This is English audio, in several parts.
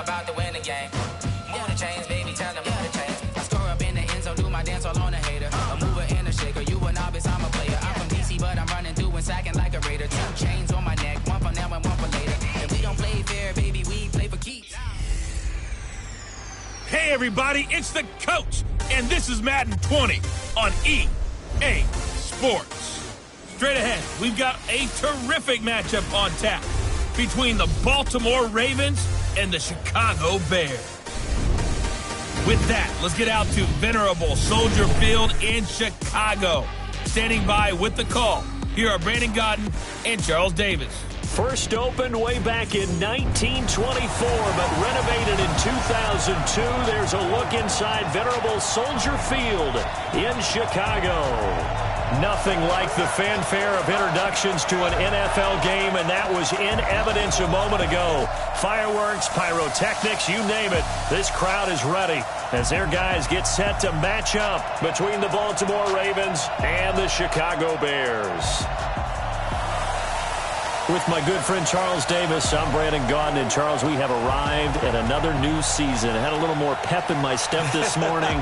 about to win the game. More to change, baby, tell them more to change. I score up in the end zone, do my dance all on a hater. A mover and a shaker, you a novice, I'm a player. I'm from DC, but I'm running through and sacking like a raider. 2 chains on my neck, one for now and one for later. And we don't play fair, baby, we play for keeps. Hey everybody, it's the coach, and this is Madden 20 on EA Sports. Straight ahead, we've got a terrific matchup on tap between the Baltimore Ravens and the Chicago Bears. With that, let's get out to venerable Soldier Field in Chicago. Standing by with the call, here are Brandon Gaudin and Charles Davis. First opened way back in 1924, but renovated in 2002. There's a look inside venerable Soldier Field in Chicago. Nothing like the fanfare of introductions to an NFL game, and that was in evidence a moment ago. Fireworks, pyrotechnics, you name it. This crowd is ready as their guys get set to match up between the Baltimore Ravens and the Chicago Bears. With my good friend Charles Davis, I'm Brandon Gaudin. And Charles, we have arrived at another new season. I had a little more pep in my step this morning.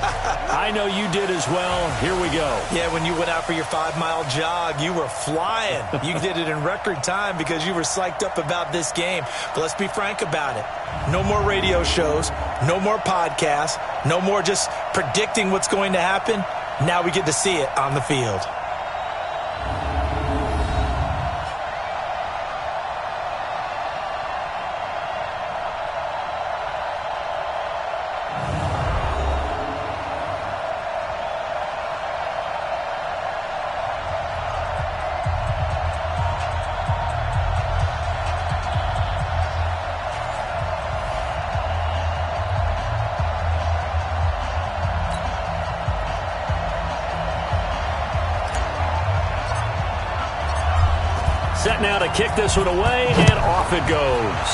I know you did as well. Here we go. Yeah, when you went out for your 5-mile jog, you were flying. You did it in record time because you were psyched up about this game. But let's be frank about it. No more radio shows, no more podcasts, no more just predicting what's going to happen. Now we get to see it on the field. Set now to kick this one away, and off it goes.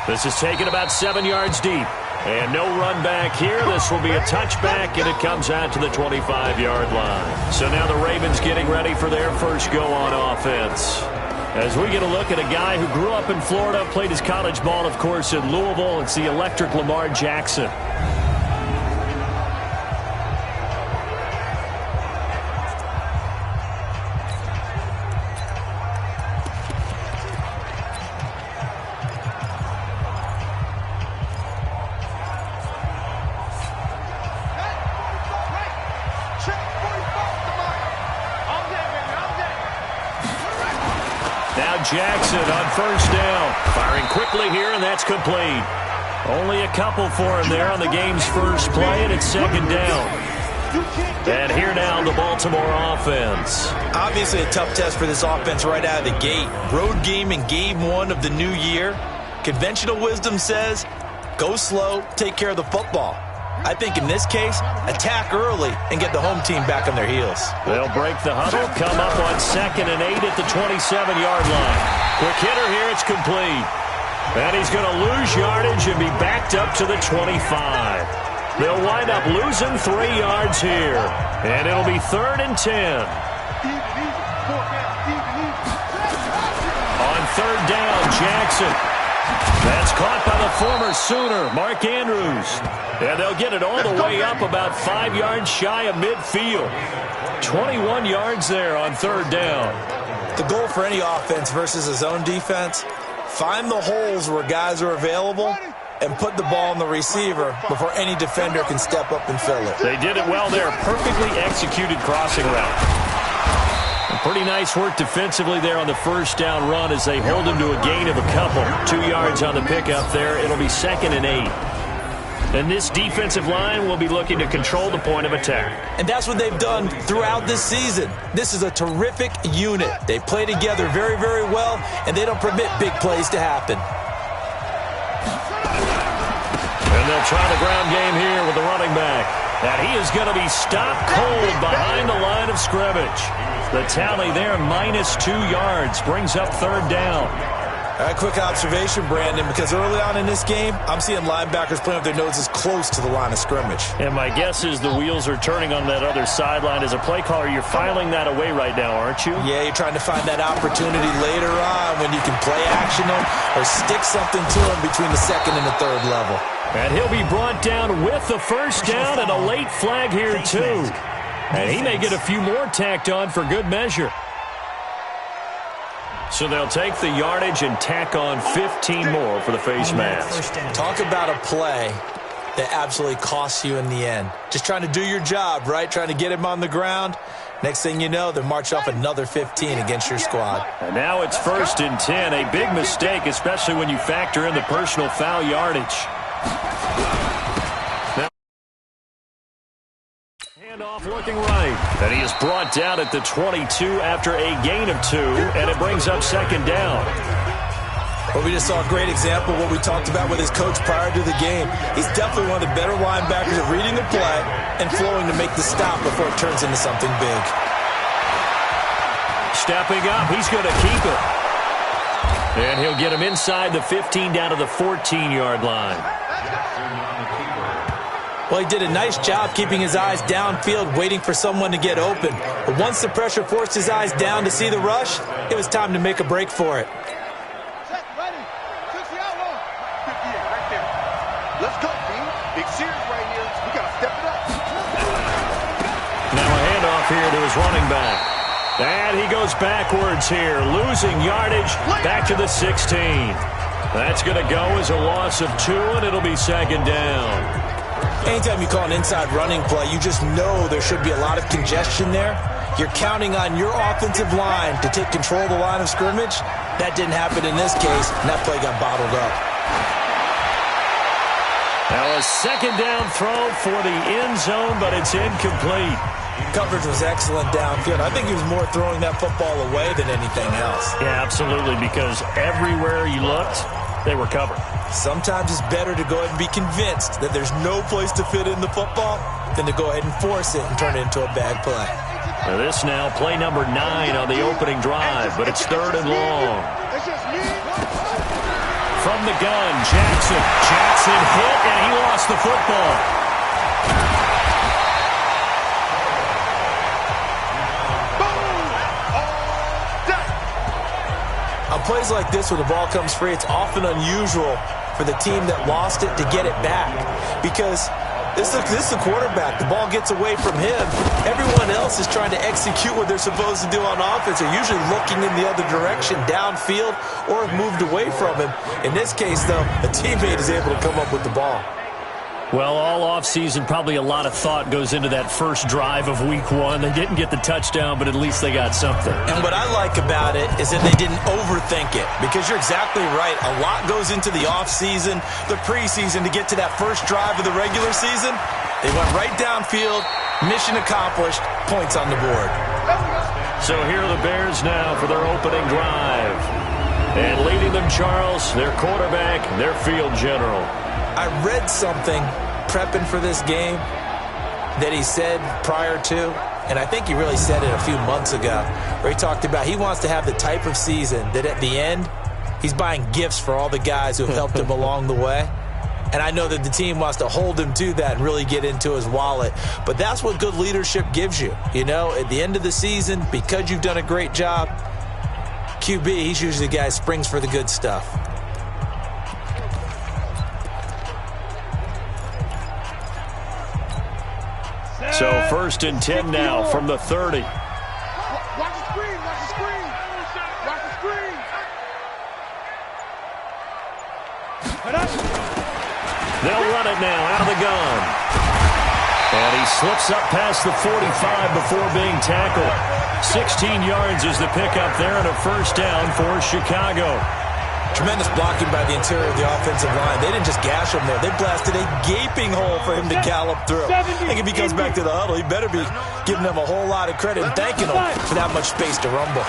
This is taken about 7 yards deep. And no run back here. This will be a touchback, and it comes out to the 25-yard line. So now the Ravens getting ready for their first go on offense. As we get a look at a guy who grew up in Florida, played his college ball, of course, in Louisville. It's the electric Lamar Jackson. Jackson on first down. Firing quickly here, and that's complete. Only a couple for him there on the game's first play, and it's second down. And here now, the Baltimore offense. Obviously a tough test for this offense right out of the gate. Road game in game 1 of the new year. Conventional wisdom says, go slow, take care of the football. I think in this case, attack early and get the home team back on their heels. They'll break the huddle, come up on 2nd and 8 at the 27-yard line. Quick hitter here, it's complete. And he's going to lose yardage and be backed up to the 25. They'll wind up losing 3 yards here. And it'll be 3rd and 10. On 3rd down, Jackson. That's caught by the former Sooner, Mark Andrews. And they'll get it all the way up about 5 yards shy of midfield. 21 yards there on 3rd down. The goal for any offense versus a zone defense, find the holes where guys are available and put the ball on the receiver before any defender can step up and fill it. They did it well there. Perfectly executed crossing route. Pretty nice work defensively there on the first down run as they hold him to a gain of a couple. 2 yards on the pickup there. It'll be 2nd and 8. And this defensive line will be looking to control the point of attack. And that's what they've done throughout this season. This is a terrific unit. They play together very, very well, and they don't permit big plays to happen. And they'll try the ground game here with the running back. And he is going to be stopped cold behind the line of scrimmage. The tally there, -2 yards, brings up 3rd down. All right, quick observation, Brandon, because early on in this game, I'm seeing linebackers playing with their noses close to the line of scrimmage. And my guess is the wheels are turning on that other sideline. As a play caller, you're filing that away right now, aren't you? Yeah, you're trying to find that opportunity later on when you can play action them or stick something to them between the second and the third level. And he'll be brought down with the first down and a late flag here, too. And he may get a few more tacked on for good measure. So they'll take the yardage and tack on 15 more for the face mask. Talk about a play that absolutely costs you in the end. Just trying to do your job, right? Trying to get him on the ground. Next thing you know, they're march off another 15 against your squad. And now it's 1st and 10. A big mistake, especially when you factor in the personal foul yardage. Handoff looking right. And he is brought down at the 22 after a gain of 2, and it brings up 2nd down. Well, we just saw a great example of what we talked about with his coach prior to the game. He's definitely one of the better linebackers at reading the play and flowing to make the stop before it turns into something big. Stepping up, he's going to keep it. And he'll get him inside the 15 down to the 14-yard line. Well, he did a nice job keeping his eyes downfield, waiting for someone to get open. But once the pressure forced his eyes down to see the rush, it was time to make a break for it. Set, ready. 60 out long. 58 right there. Let's go, team. Big series right here. We got to step it up. Now a handoff here to his running back. And he goes backwards here, losing yardage back to the 16. That's going to go as a loss of 2, and it'll be 2nd down. Anytime you call an inside running play, you just know there should be a lot of congestion there. You're counting on your offensive line to take control of the line of scrimmage. That didn't happen in this case, and that play got bottled up. Now a 2nd down throw for the end zone, but it's incomplete. Coverage was excellent downfield. I think he was more throwing that football away than anything else. Yeah, absolutely, because everywhere you looked, they were covered. Sometimes it's better to go ahead and be convinced that there's no place to fit in the football than to go ahead and force it and turn it into a bad play. Now this now, play number 9 on the opening drive, but it's 3rd and long. From the gun, Jackson. Jackson hit, and he lost the football. On plays like this, when the ball comes free, it's often unusual for the team that lost it to get it back. Because this is the quarterback. The ball gets away from him. Everyone else is trying to execute what they're supposed to do on offense. They're usually looking in the other direction, downfield, or have moved away from him. In this case, though, a teammate is able to come up with the ball. Well, all offseason, probably a lot of thought goes into that first drive of week 1. They didn't get the touchdown, but at least they got something. And what I like about it is that they didn't overthink it, because you're exactly right. A lot goes into the offseason, the preseason, to get to that first drive of the regular season. They went right downfield, mission accomplished, points on the board. So here are the Bears now for their opening drive. And leading them, Charles, their quarterback, their field general. I read something prepping for this game that he said prior to, and I think he really said it a few months ago, where he talked about he wants to have the type of season that at the end, he's buying gifts for all the guys who have helped him along the way. And I know that the team wants to hold him to that and really get into his wallet. But that's what good leadership gives you. You know, at the end of the season, because you've done a great job, QB, he's usually the guy who springs for the good stuff. So 1st and 10 now from the 30. Watch the screen, watch the screen. Watch the screen. They'll run it now out of the gun. And he slips up past the 45 before being tackled. 16 yards is the pickup there and a first down for Chicago. Tremendous blocking by the interior of the offensive line. They didn't just gash him there. They blasted a gaping hole for him to gallop through. I think if he comes back to the huddle, he better be giving them a whole lot of credit and thanking them for that much space to rumble.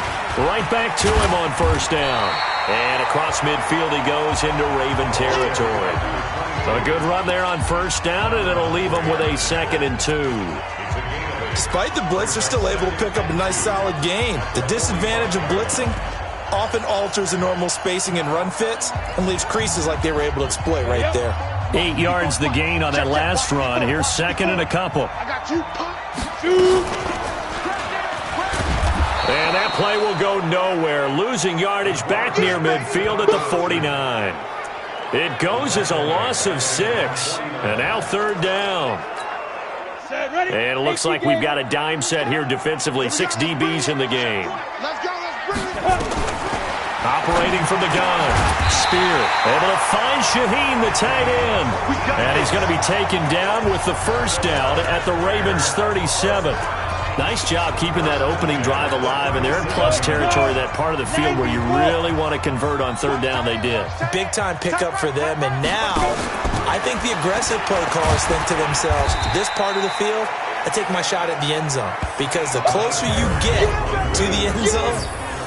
Right back to him on first down. And across midfield he goes into Raven territory. So a good run there on first down, and it'll leave him with a 2nd and 2. Despite the blitz, they're still able to pick up a nice solid gain. The disadvantage of blitzing, often alters the normal spacing and run fits and leaves creases like they were able to exploit right there. 8 yards the gain on that last run. Here's second and a couple. I got you. And that play will go nowhere. Losing yardage back near midfield at the 49. It goes as a loss of 6. And now third down. And it looks like we've got a dime set here defensively. 6 DBs in the game. Let's go. Let's bring it. Operating from the gun. Spear able to find Shaheen, the tight end. And he's going to be taken down with the first down at the Ravens 37. Nice job keeping that opening drive alive, and they're in plus territory, that part of the field where you really want to convert on third down. They did. Big time pickup for them, and now I think the aggressive play callers think to themselves, this part of the field, I take my shot at the end zone, because the closer you get to the end zone,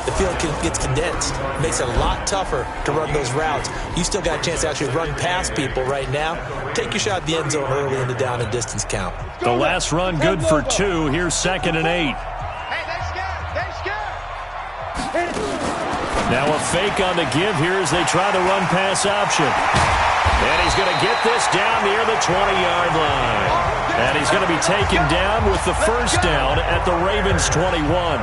the field gets condensed. It makes it a lot tougher to run those routes. You still got a chance to actually run past people right now. Take your shot at the end zone early in the down and distance count. The last run good for 2. Here's second and 8. Hey, they scared. Now a fake on the give here as they try the run-pass option. And he's going to get this down near the 20-yard line. And he's going to be taken down with the first down at the Ravens 21.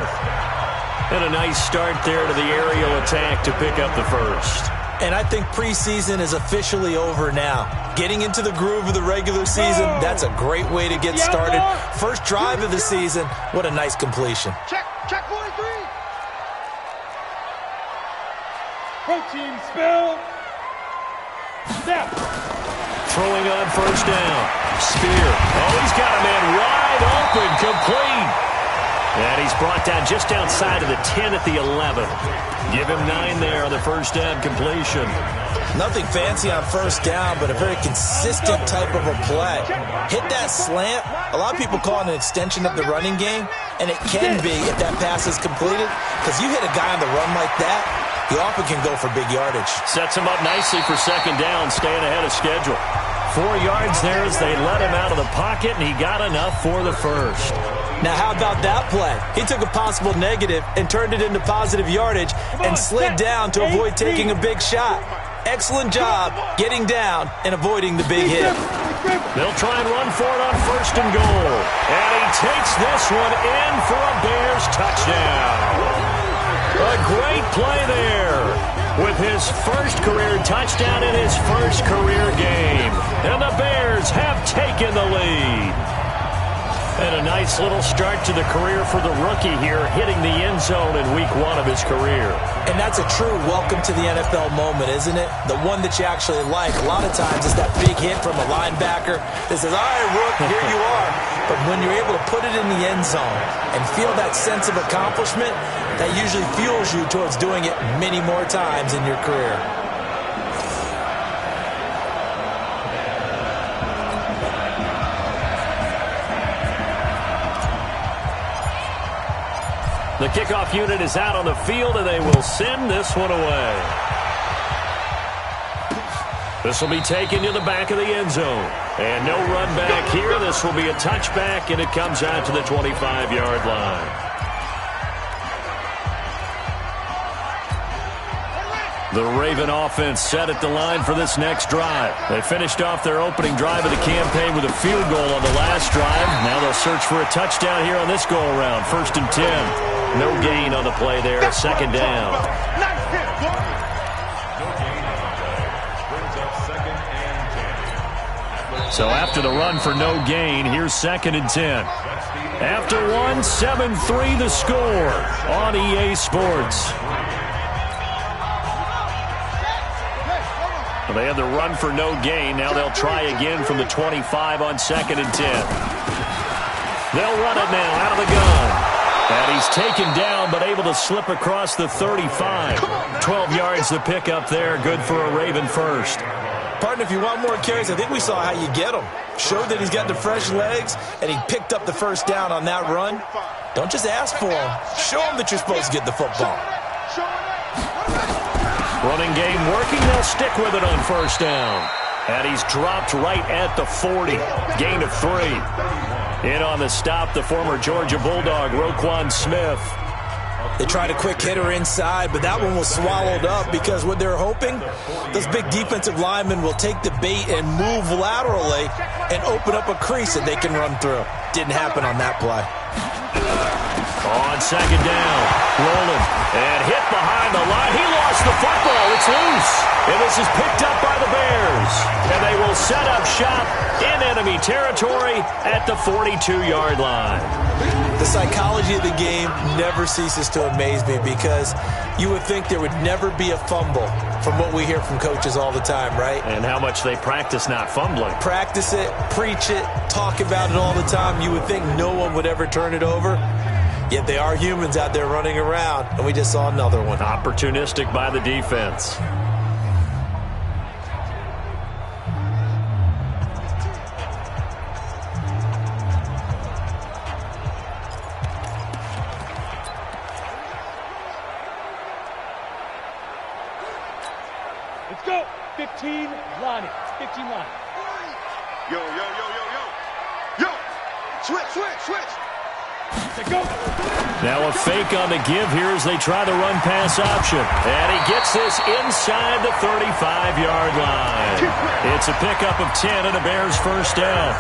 And a nice start there to the aerial attack to pick up the first. And I think preseason is officially over now. Getting into the groove of the regular season, that's a great way to get started. First drive of the season, what a nice completion. Check 43. Protein spill. Snap. Throwing on first down. Spear. Oh, he's got a man wide open, complete. And he's brought down just outside of the 10 at the 11. Give him 9 there on the first down completion. Nothing fancy on first down, but a very consistent type of a play. Hit that slant. A lot of people call it an extension of the running game, and it can be if that pass is completed, because you hit a guy on the run like that, he often can go for big yardage. Sets him up nicely for second down, staying ahead of schedule. 4 yards there as they let him out of the pocket, and he got enough for the first. Now, how about that play? He took a possible negative and turned it into positive yardage and slid down to avoid taking a big shot. Excellent job getting down and avoiding the big hit. They'll try and run for it on first and goal. And he takes this one in for a Bears touchdown. A great play there with his first career touchdown in his first career game. And the Bears have taken the lead. And a nice little start to the career for the rookie here, hitting the end zone in week 1 of his career. And that's a true welcome to the NFL moment, isn't it? The one that you actually like. A lot of times it's that big hit from a linebacker that says, all right, Rook, here you are. But when you're able to put it in the end zone and feel that sense of accomplishment, that usually fuels you towards doing it many more times in your career. The kickoff unit is out on the field, and they will send this one away. This will be taken to the back of the end zone. And no run back here. This will be a touchback, and it comes out to the 25-yard line. The Raven offense set at the line for this next drive. They finished off their opening drive of the campaign with a field goal on the last drive. Now they'll search for a touchdown here on this go-around. 1st and 10. No gain on the play there. Second down. So after the run for no gain, here's 2nd and 10. After one, 7-3 the score on EA Sports. Well, they had the run for no gain. Now they'll try again from the 25 on 2nd and 10. They'll run it now out of the gun. And he's taken down, but able to slip across the 35. 12 yards to pick up there. Good for a Raven first. Partner, if you want more carries, I think we saw how you get them. Showed that he's got the fresh legs, and he picked up the first down on that run. Don't just ask for him. Show him that you're supposed to get the football. Running game working. They'll stick with it on first down. And he's dropped right at the 40. Gain of 3. In on the stop, the former Georgia Bulldog, Roquan Smith. They tried a quick hitter inside, but that one was swallowed up because what they're hoping, those big defensive linemen will take the bait and move laterally and open up a crease that they can run through. Didn't happen on that play. On second down, rolling, and hit behind the line. He lost the football. It's loose. And this is picked up by the Bears. And they will set up shop in enemy territory at the 42-yard line. The psychology of the game never ceases to amaze me because you would think there would never be a fumble from what we hear from coaches all the time, right? And how much they practice not fumbling. Practice it, preach it, talk about it all the time. You would think no one would ever turn it over. Yet they are humans out there running around, and we just saw another one. Opportunistic by the defense. Let's go. 15 line. 15 line. Yo, yo, yo, yo, yo. Yo. Switch. Go. Now a fake on the give here as they try the run-pass option. And he gets this inside the 35-yard line. It's a pickup of 10 and a Bears first down.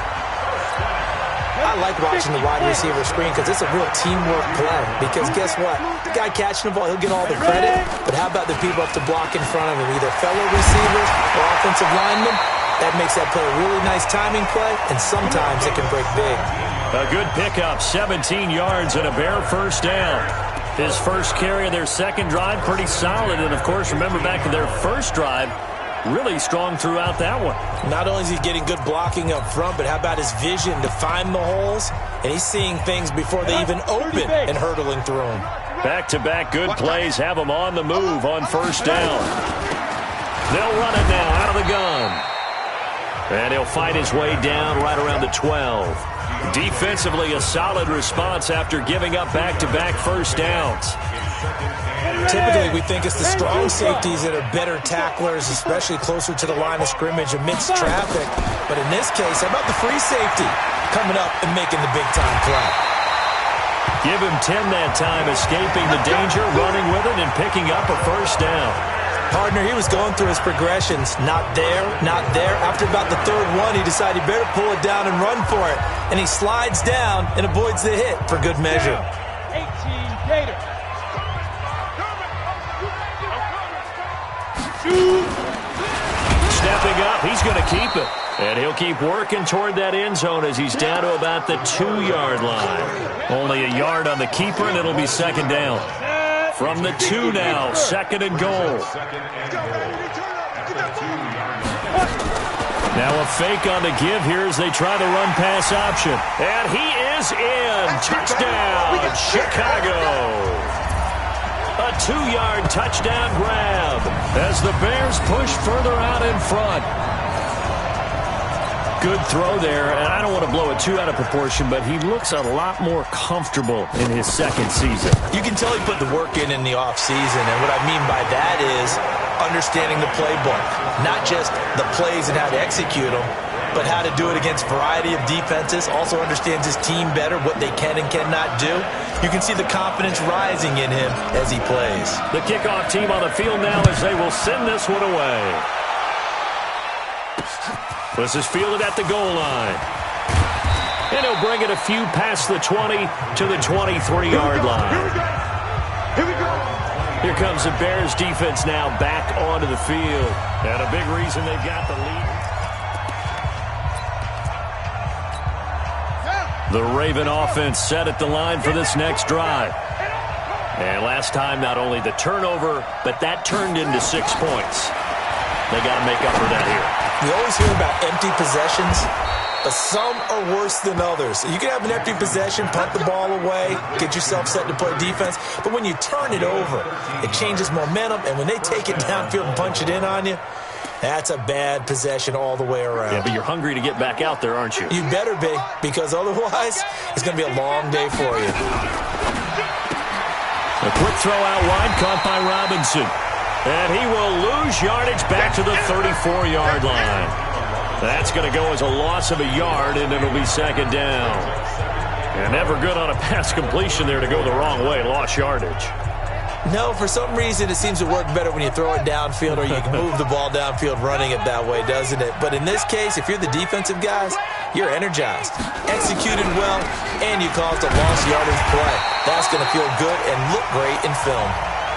I like watching the wide receiver screen because it's a real teamwork play. Because guess what? The guy catching the ball, he'll get all the credit. But how about the people up to block in front of him? Either fellow receivers or offensive linemen. That makes that play a really nice timing play, and sometimes it can break big. A good pickup, 17 yards and a Bear first down. His first carry of their second drive, pretty solid. And, of course, remember back to their first drive, really strong throughout that one. Not only is he getting good blocking up front, but how about his vision to find the holes? And he's seeing things before they even open and hurdling through them. Back-to-back good plays have him on the move on first down. They'll run it now out of the gun. And he'll fight his way down right around the 12. Defensively, a solid response after giving up back-to-back first downs. Typically, we think it's the strong safeties that are better tacklers, especially closer to the line of scrimmage amidst traffic. But in this case, how about the free safety coming up and making the big-time play? Give him 10 that time, escaping the danger, running with it, and picking up a first down. Partner, he was going through his progressions. Not there, not there. After about the third one, he decided he better pull it down and run for it. And he slides down and avoids the hit for good measure. 18 Gator. Stepping up, he's going to keep it. And he'll keep working toward that end zone as he's down to about the 2-yard line. Only a yard on the keeper, and it'll be second down. From the 2 now, second and goal. Now a fake on the give here as they try the run-pass option. And he is in. Touchdown, Chicago. A 2-yard touchdown grab as the Bears push further out in front. Good throw there, and I don't want to blow it too out of proportion, but he looks a lot more comfortable in his second season. You can tell he put the work in the offseason, and what I mean by that is understanding the playbook. Not just the plays and how to execute them, but how to do it against a variety of defenses. Also understands his team better, what they can and cannot do. You can see the confidence rising in him as he plays. The kickoff team on the field now as they will send this one away. This is fielded at the goal line. And he'll bring it a few past the 20 to the 23-yard line. Here we go. Here comes the Bears defense now back onto the field. And a big reason they've got the lead. The Raven offense set at the line for this next drive. And last time, not only the turnover, but that turned into 6 points. They got to make up for that here. We always hear about empty possessions, but some are worse than others. You can have an empty possession, punt the ball away, get yourself set to play defense, but when you turn it over, it changes momentum, and when they take it downfield and punch it in on you, that's a bad possession all the way around. Yeah, but you're hungry to get back out there, aren't you? You better be, because otherwise, it's going to be a long day for you. A quick throw out wide, caught by Robinson. And he will lose yardage back to the 34-yard line. That's going to go as a loss of a yard, and it'll be second down. And never good on a pass completion there to go the wrong way. Lost yardage. No, for some reason it seems to work better when you throw it downfield or you can move the ball downfield running it that way, doesn't it? But in this case, if you're the defensive guys, you're energized, executed well, and you caused a lost yardage play. That's going to feel good and look great in film.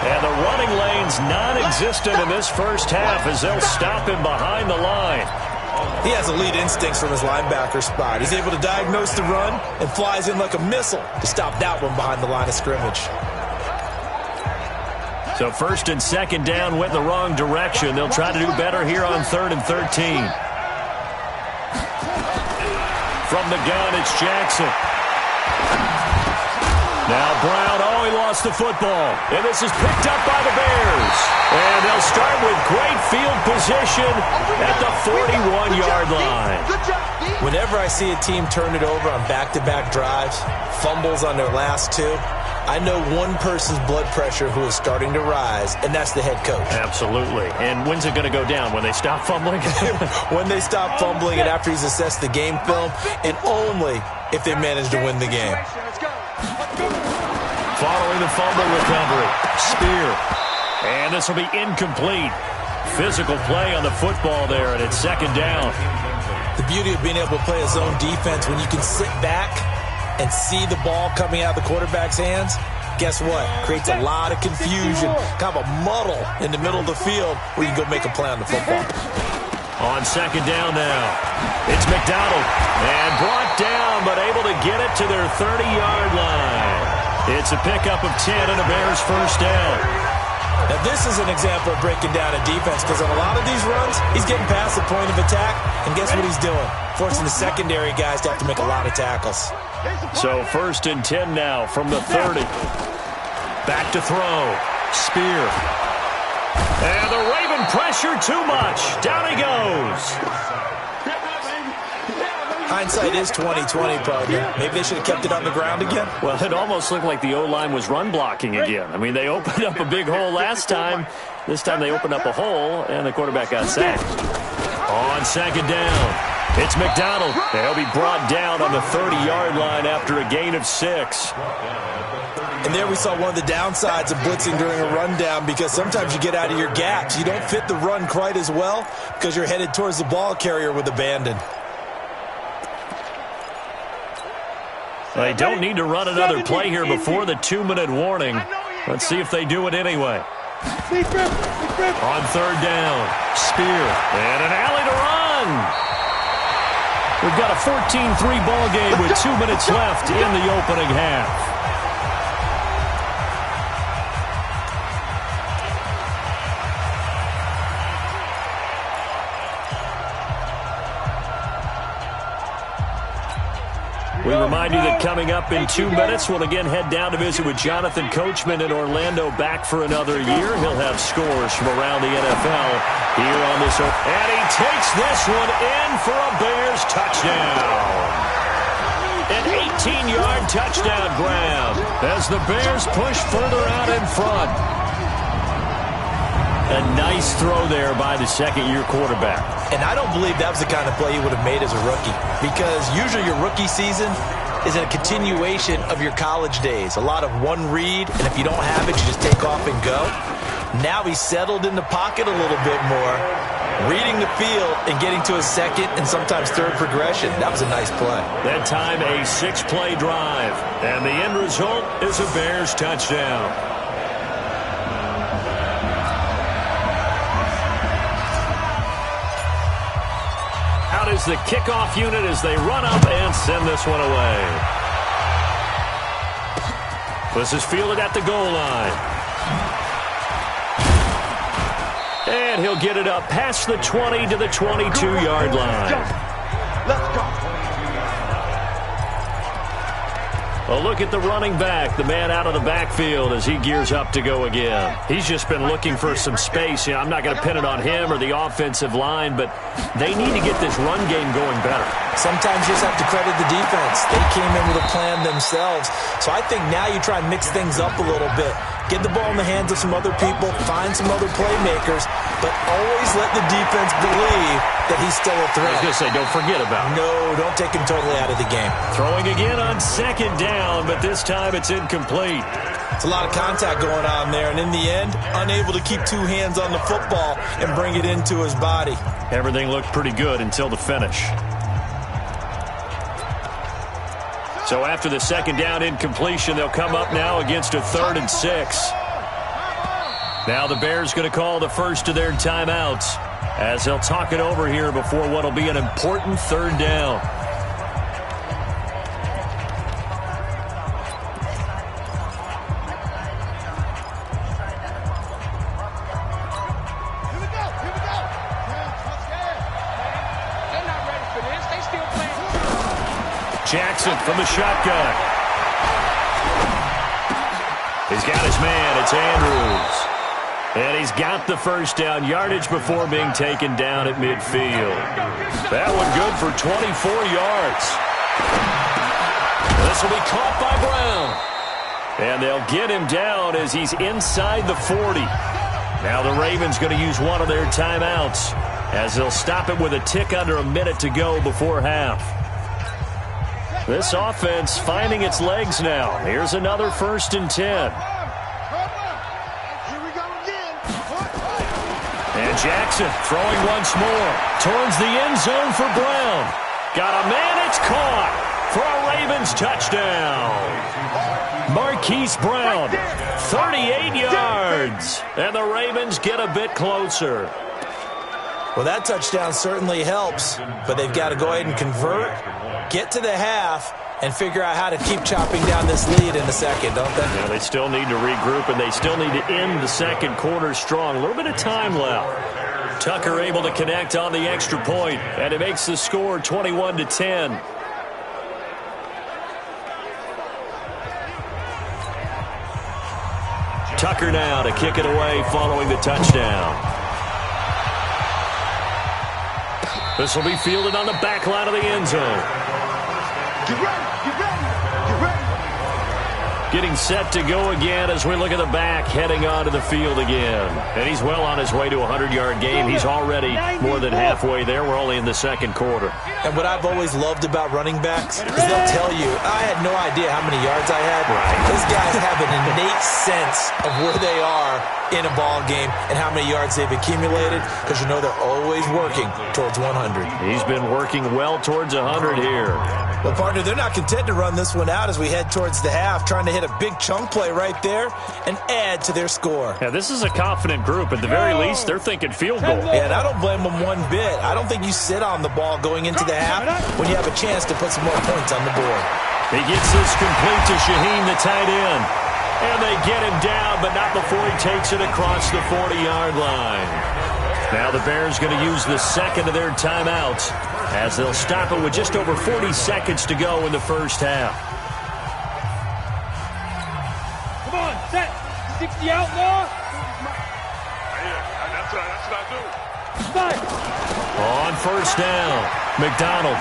And the running lane's non-existent in this first half as they'll stop him behind the line. He has elite instincts from his linebacker spot. He's able to diagnose the run and flies in like a missile to stop that one behind the line of scrimmage. So first and second down went in the wrong direction. They'll try to do better here on 3rd and 13. From the gun, it's Jackson. Now Brown, he lost the football. And this is picked up by the Bears. And they'll start with great field position at the 41-yard line. Whenever I see a team turn it over on back-to-back drives, fumbles on their last two, I know one person's blood pressure who is starting to rise, and that's the head coach. Absolutely. And when's it going to go down? When they stop fumbling? When they stop fumbling and after he's assessed the game film, and only if they manage to win the game. Following the fumble recovery, Spear. And this will be incomplete. Physical play on the football there, and it's second down. The beauty of being able to play a zone defense when you can sit back and see the ball coming out of the quarterback's hands, guess what? Creates a lot of confusion, kind of a muddle in the middle of the field where you can go make a play on the football. On second down now, it's McDonald. And brought down, but able to get it to their 30-yard line. It's a pickup of 10 and a Bears first down. Now, this is an example of breaking down a defense because on a lot of these runs, he's getting past the point of attack, and guess what he's doing? Forcing the secondary guys to have to make a lot of tackles. So first and 10 now from the 30. Back to throw. Spear. And the Raven pressure too much. Down he goes. Hindsight is 20/20, partner. Maybe they should have kept it on the ground again. Well, it almost looked like the O-line was run blocking again. I mean, they opened up a big hole last time. This time they opened up a hole, and the quarterback got sacked. On second down, it's McDonald. He'll be brought down on the 30-yard line after a gain of 6. And there we saw one of the downsides of blitzing during a rundown because sometimes you get out of your gaps. You don't fit the run quite as well because you're headed towards the ball carrier with abandon. They don't need to run another play here before the 2-minute warning. Let's see if they do it anyway. On third down, Spear. And an alley to run. We've got a 14-3 ball game with 2 minutes left in the opening half. We remind you that coming up in 2 minutes, we'll again head down to visit with Jonathan Coachman in Orlando, back for another year. He'll have scores from around the NFL here on this. And he takes this one in for a Bears touchdown. An 18-yard touchdown grab as the Bears push further out in front. A nice throw there by the second-year quarterback. And I don't believe that was the kind of play he would have made as a rookie because usually your rookie season is a continuation of your college days. A lot of one read, and if you don't have it, you just take off and go. Now he's settled in the pocket a little bit more, reading the field and getting to a second and sometimes third progression. That was a nice play. That time a 6-play drive, and the end result is a Bears touchdown. Is the kickoff unit as they run up and send this one away. This is fielded at the goal line. And he'll get it up past the 20 to the 22-yard line. Let's go. A look at the running back, the man out of the backfield as he gears up to go again. He's just been looking for some space. You know, I'm not going to pin it on him or the offensive line, but they need to get this run game going better. Sometimes you just have to credit the defense. They came in with a plan themselves. So I think now you try and mix things up a little bit. Get the ball in the hands of some other people, find some other playmakers, but always let the defense believe that he's still a threat. I was going to say, don't forget about him. No, don't take him totally out of the game. Throwing again on second down, but this time it's incomplete. It's a lot of contact going on there, and in the end, unable to keep two hands on the football and bring it into his body. Everything looked pretty good until the finish. So after the second down incompletion, they'll come up now against a 3rd and 6. Now the Bears going to call the first of their timeouts as they'll talk it over here before what will be an important 3rd down. Jackson from the shotgun. He's got his man. It's Andrews. And he's got the first down yardage before being taken down at midfield. That one good for 24 yards. This will be caught by Brown. And they'll get him down as he's inside the 40. Now the Ravens going to use one of their timeouts as they'll stop it with a tick under a minute to go before half. This offense finding its legs now. Here's another 1st and 10. And Jackson throwing once more towards the end zone for Brown. Got a man, it's caught for a Ravens touchdown. Marquise Brown, 38 yards. And the Ravens get a bit closer. Well, that touchdown certainly helps, but they've got to go ahead and convert, get to the half, and figure out how to keep chopping down this lead in the second, don't they? Yeah, they still need to regroup, and they still need to end the second quarter strong. A little bit of time left. Tucker able to connect on the extra point, and it makes the score 21-10. Tucker now to kick it away following the touchdown. This will be fielded on the back line of the end zone. Get ready, get ready, get ready. Getting set to go again as we look at the back, heading onto the field again. And he's well on his way to a 100-yard game. He's already more than halfway there. We're only in the second quarter. And what I've always loved about running backs is they'll tell you, I had no idea how many yards I had. Right. Those guys have an innate sense of where they are in a ball game and how many yards they've accumulated, because you know they're always working towards 100. He's been working well towards 100 here. Well, partner, they're not content to run this one out as we head towards the half, trying to hit a big chunk play right there and add to their score. Yeah, this is a confident group. At the very least, they're thinking field goal. Yeah, and I don't blame them one bit. I don't think you sit on the ball going into the half when you have a chance to put some more points on the board. He gets this complete to Shaheen, the tight end. And they get him down, but not before he takes it across the 40-yard line. Now the Bears going to use the second of their timeouts as they'll stop it with just over 40 seconds to go in the first half. Come on, set. 60 out now. That's what I do. Start. On first down, McDonald.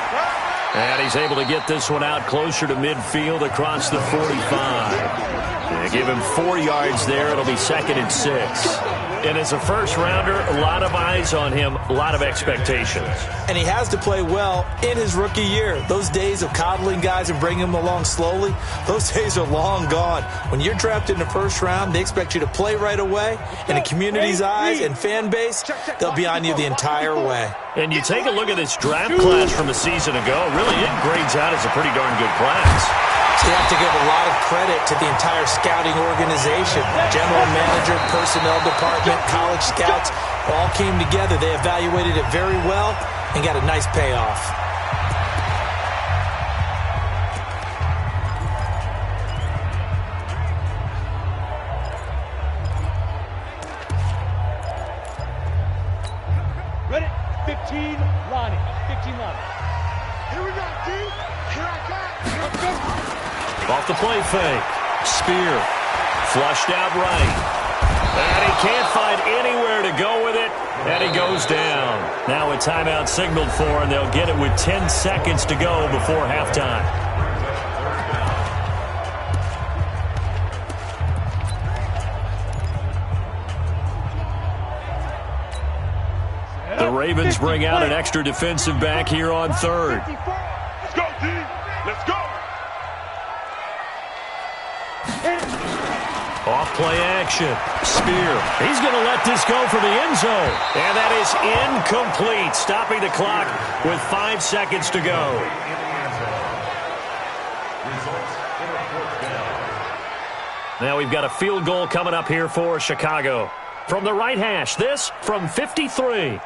And he's able to get this one out closer to midfield across the 45. Give him 4 yards there. It'll be 2nd and 6. And as a first-rounder, a lot of eyes on him, a lot of expectations. And he has to play well in his rookie year. Those days of coddling guys and bringing them along slowly, those days are long gone. When you're drafted in the first round, they expect you to play right away. In the community's eyes and fan base, they'll be on you the entire way. And you take a look at this draft class from a season ago, really it grades out as a pretty darn good class. So you have to give a lot of credit to the entire scouting organization. General manager, personnel department, college scouts, all came together. They evaluated it very well and got a nice payoff. Ready? 15, Lonnie. 15, Lonnie. Here we go, D. Here I come. Let's go. Off the play fake. Spear. Flushed out right. And he can't find anywhere to go with it. And he goes down. Now a timeout signaled for, and they'll get it with 10 seconds to go before halftime. Ravens bring out an extra defensive back here on third. Let's go, D. Let's go. Off play action. Spear. He's going to let this go for the end zone. And that is incomplete. Stopping the clock with 5 seconds to go. Now we've got a field goal coming up here for Chicago. From the right hash, this from 53.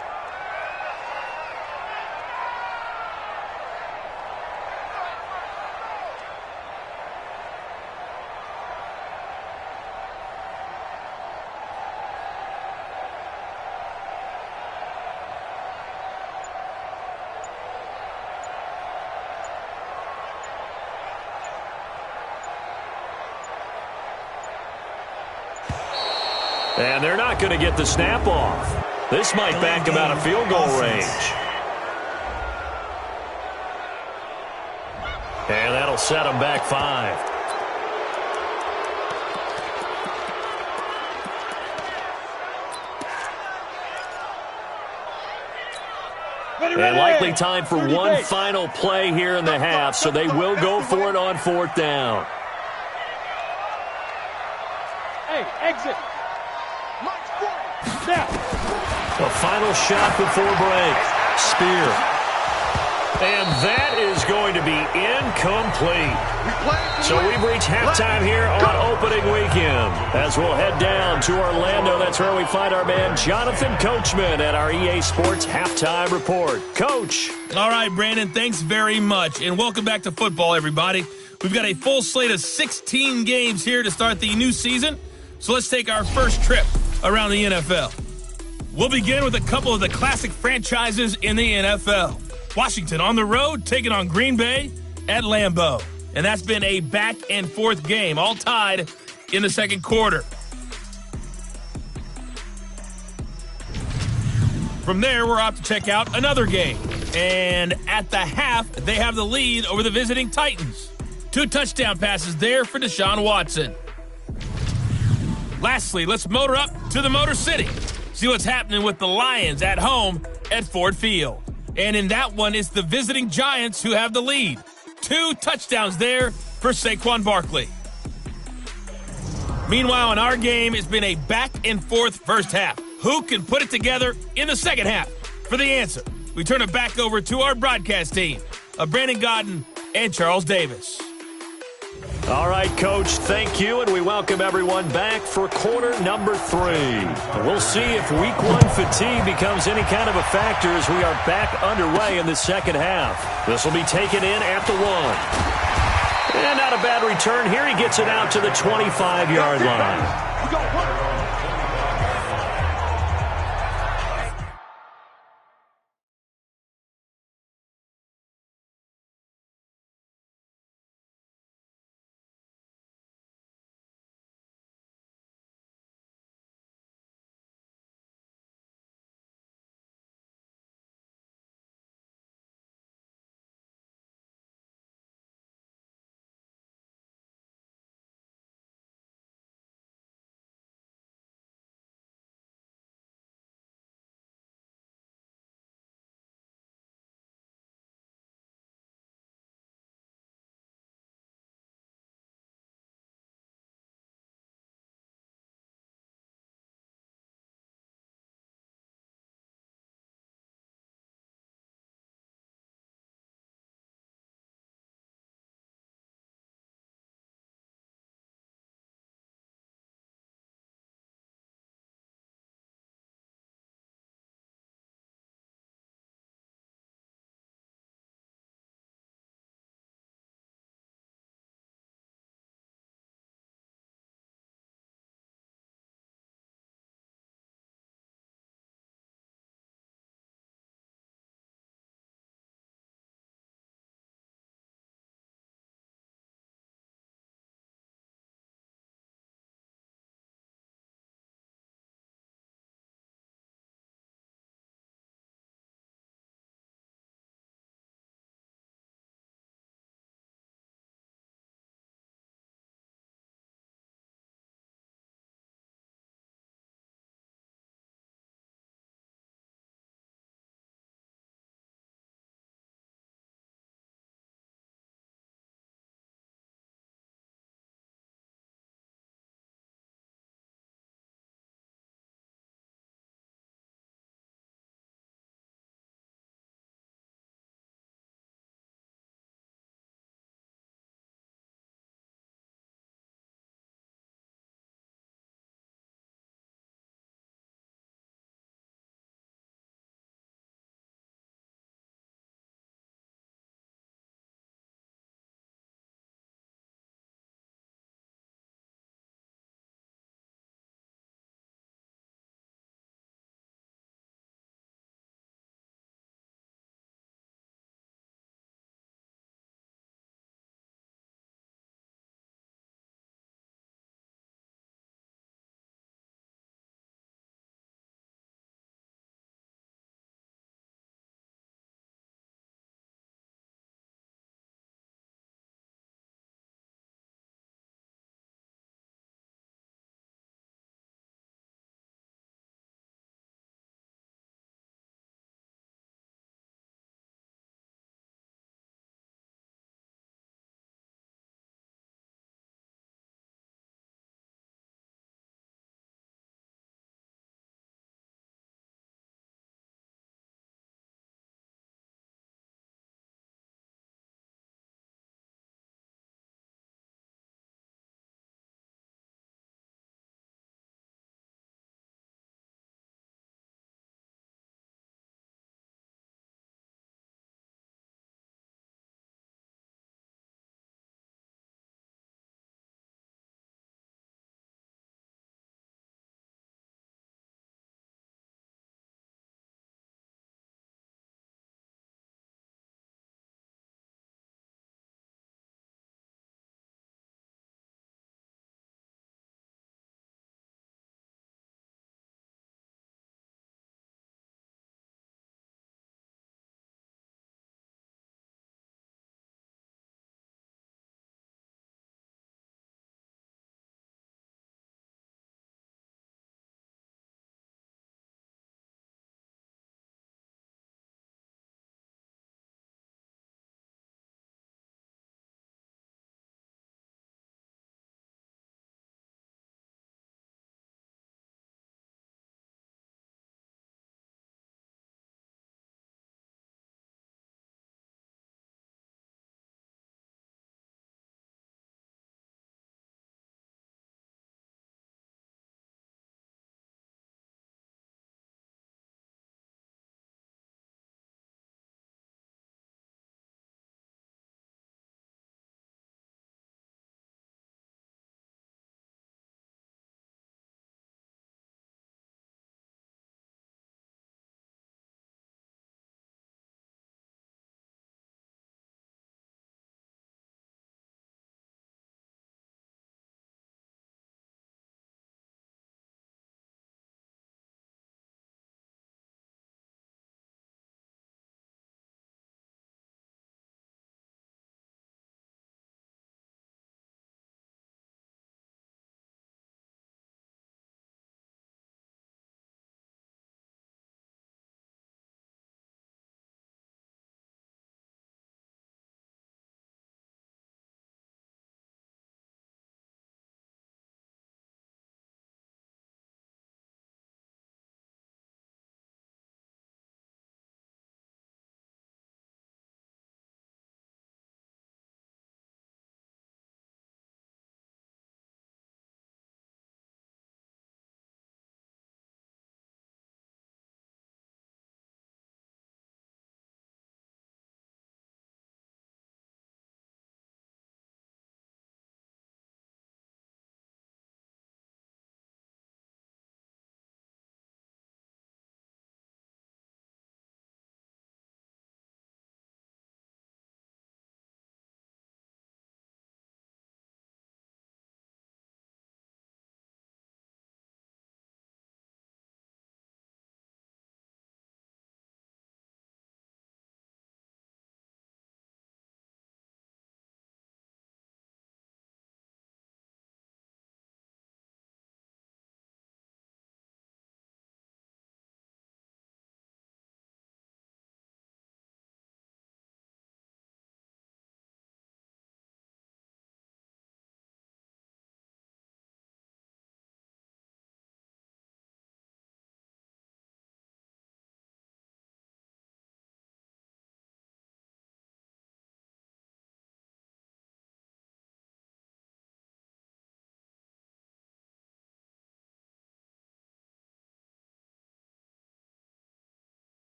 And they're not going to get the snap off. This might back them out of field goal range. And that'll set them back 5. And likely time for one final play here in the half, so they will go for it on 4th down. Hey, exit. Now. A final shot before break. Spear. And that is going to be incomplete. So we've reached halftime here on opening weekend. As we'll head down to Orlando, that's where we find our man Jonathan Coachman at our EA Sports Halftime Report. Coach. All right, Brandon, thanks very much. And welcome back to football, everybody. We've got a full slate of 16 games here to start the new season. So let's take our first trip around the NFL. We'll begin with a couple of the classic franchises in the NFL. Washington on the road, taking on Green Bay at Lambeau. And that's been a back-and-forth game, all tied in the second quarter. From there, we're off to check out another game. And at the half, they have the lead over the visiting Titans. 2 touchdown passes there for Deshaun Watson. Lastly, let's motor up to the Motor City. See what's happening with the Lions at home at Ford Field. And in that one, it's the visiting Giants who have the lead. 2 touchdowns there for Saquon Barkley. Meanwhile, in our game, it's been a back-and-forth first half. Who can put it together in the second half? For the answer, we turn it back over to our broadcast team of Brandon Godden and Charles Davis. All right, Coach, thank you, and we welcome everyone back for quarter number 3. We'll see if week 1 fatigue becomes any kind of a factor as we are back underway in the second half. This will be taken in at the 1. And not a bad return here. He gets it out to the 25-yard line.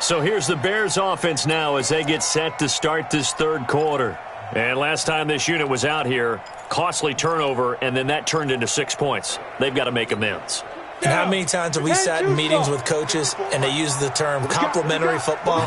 So here's the Bears offense now as they get set to start this third quarter. And last time this unit was out here, costly turnover, and then that turned into 6 points. They've got to make amends. And how many times have we sat in meetings with coaches and they use the term complementary football?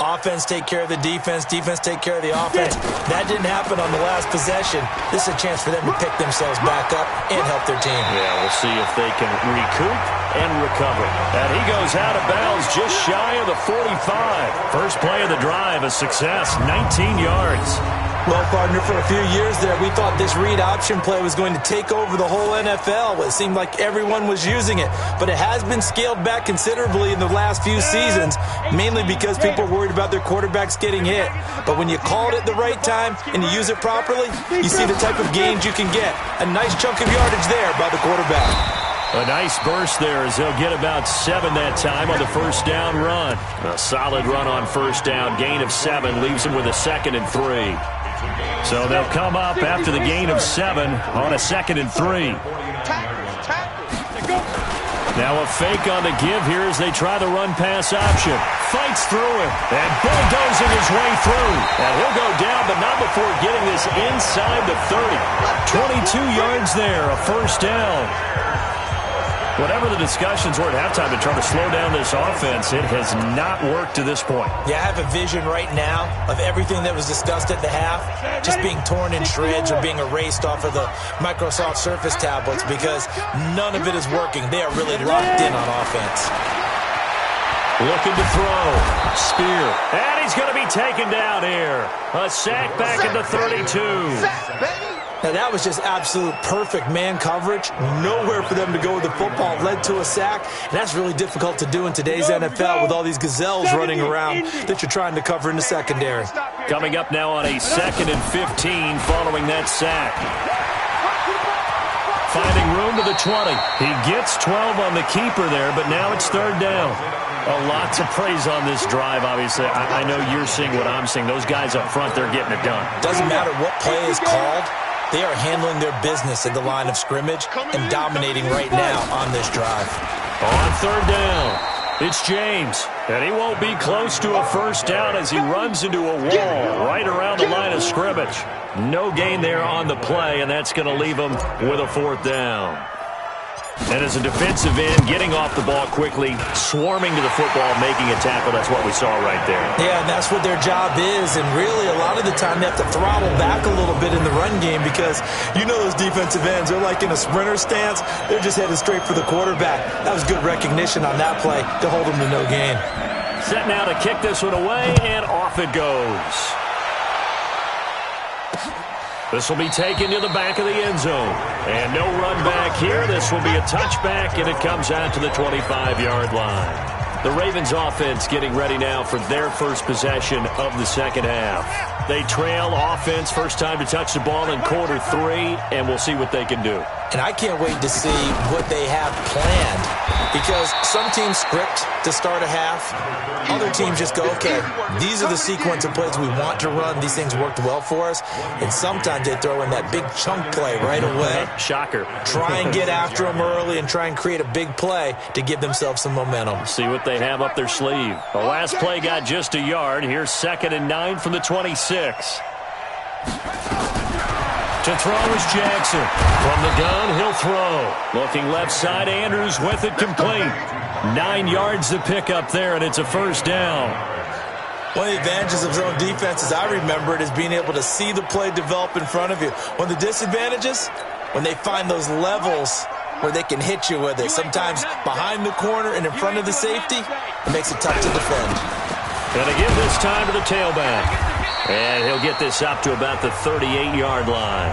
Offense take care of the defense, defense take care of the offense. That didn't happen on the last possession. This is a chance for them to pick themselves back up and help their team. Yeah, we'll see if they can recoup and recover. And he goes out of bounds just shy of the 45. First play of the drive, a success, 19 yards. Well, partner, for a few years there, we thought this read option play was going to take over the whole NFL. It seemed like everyone was using it, but it has been scaled back considerably in the last few seasons, mainly because people are worried about their quarterbacks getting hit. But when you call it at the right time and you use it properly, you see the type of gains you can get. A nice chunk of yardage there by the quarterback. A nice burst there as they'll get about 7 that time on the first down run. A solid run on first down, gain of 7, leaves them with a 2nd and 3. So they'll come up after the gain of 7 on a 2nd and 3. Now a fake on the give here as they try the run-pass option. Fights through it and bulldozing his way through. And he'll go down, but not before getting this inside the 30. 22 yards there, a first down. Whatever the discussions were at halftime to try to slow down this offense, it has not worked to this point. Yeah, I have a vision right now of everything that was discussed at the half just being torn in shreds or being erased off of the Microsoft Surface tablets because none of it is working. They are really locked in on offense. Looking to throw. Spear. And he's going to be taken down here. A sack back at the 32. Now, that was just absolute perfect man coverage. Nowhere for them to go with the football. Led to a sack. And that's really difficult to do in today's NFL with all these gazelles running around that you're trying to cover in the secondary. Coming up now on a 2nd and 15 following that sack. Finding room to the 20. He gets 12 on the keeper there, but now it's 3rd down. A lot to praise on this drive, obviously. I know you're seeing what I'm seeing. Those guys up front, they're getting it done. Doesn't matter what play is called. They are handling their business at the line of scrimmage and dominating right now on this drive. On 3rd down, it's James. And he won't be close to a first down as he runs into a wall right around the line of scrimmage. No gain there on the play, and that's going to leave him with a 4th down. And as a defensive end, getting off the ball quickly, swarming to the football, making a tackle, that's what we saw right there. Yeah, and that's what their job is. And really, a lot of the time, they have to throttle back a little bit in the run game because you know those defensive ends, they're like in a sprinter stance. They're just headed straight for the quarterback. That was good recognition on that play to hold them to no gain. Set now to kick this one away, and off it goes. This will be taken to the back of the end zone. And no run back here. This will be a touchback, and it comes out to the 25-yard line. The Ravens offense getting ready now for their first possession of the second half. They trail offense, first time to touch the ball in quarter 3, and we'll see what they can do. And I can't wait to see what they have planned because some teams script to start a half. Other teams just go, okay, these are the sequence of plays we want to run. These things worked well for us. And sometimes they throw in that big chunk play right away. Shocker. Try and get after them early and try and create a big play to give themselves some momentum. See what they have up their sleeve. The last play got just a yard. Here's 2nd and 9 from the 26. To throw is Jackson. From the gun, he'll throw. Looking left side, Andrews with it complete. 9 yards to pick up there, and it's a first down. One of the advantages of zone defense, as I remember it, is being able to see the play develop in front of you. One of the disadvantages, when they find those levels where they can hit you with it, sometimes behind the corner and in front of the safety, it makes it tough to defend. Going to give this time to the tailback. And he'll get this up to about the 38-yard line.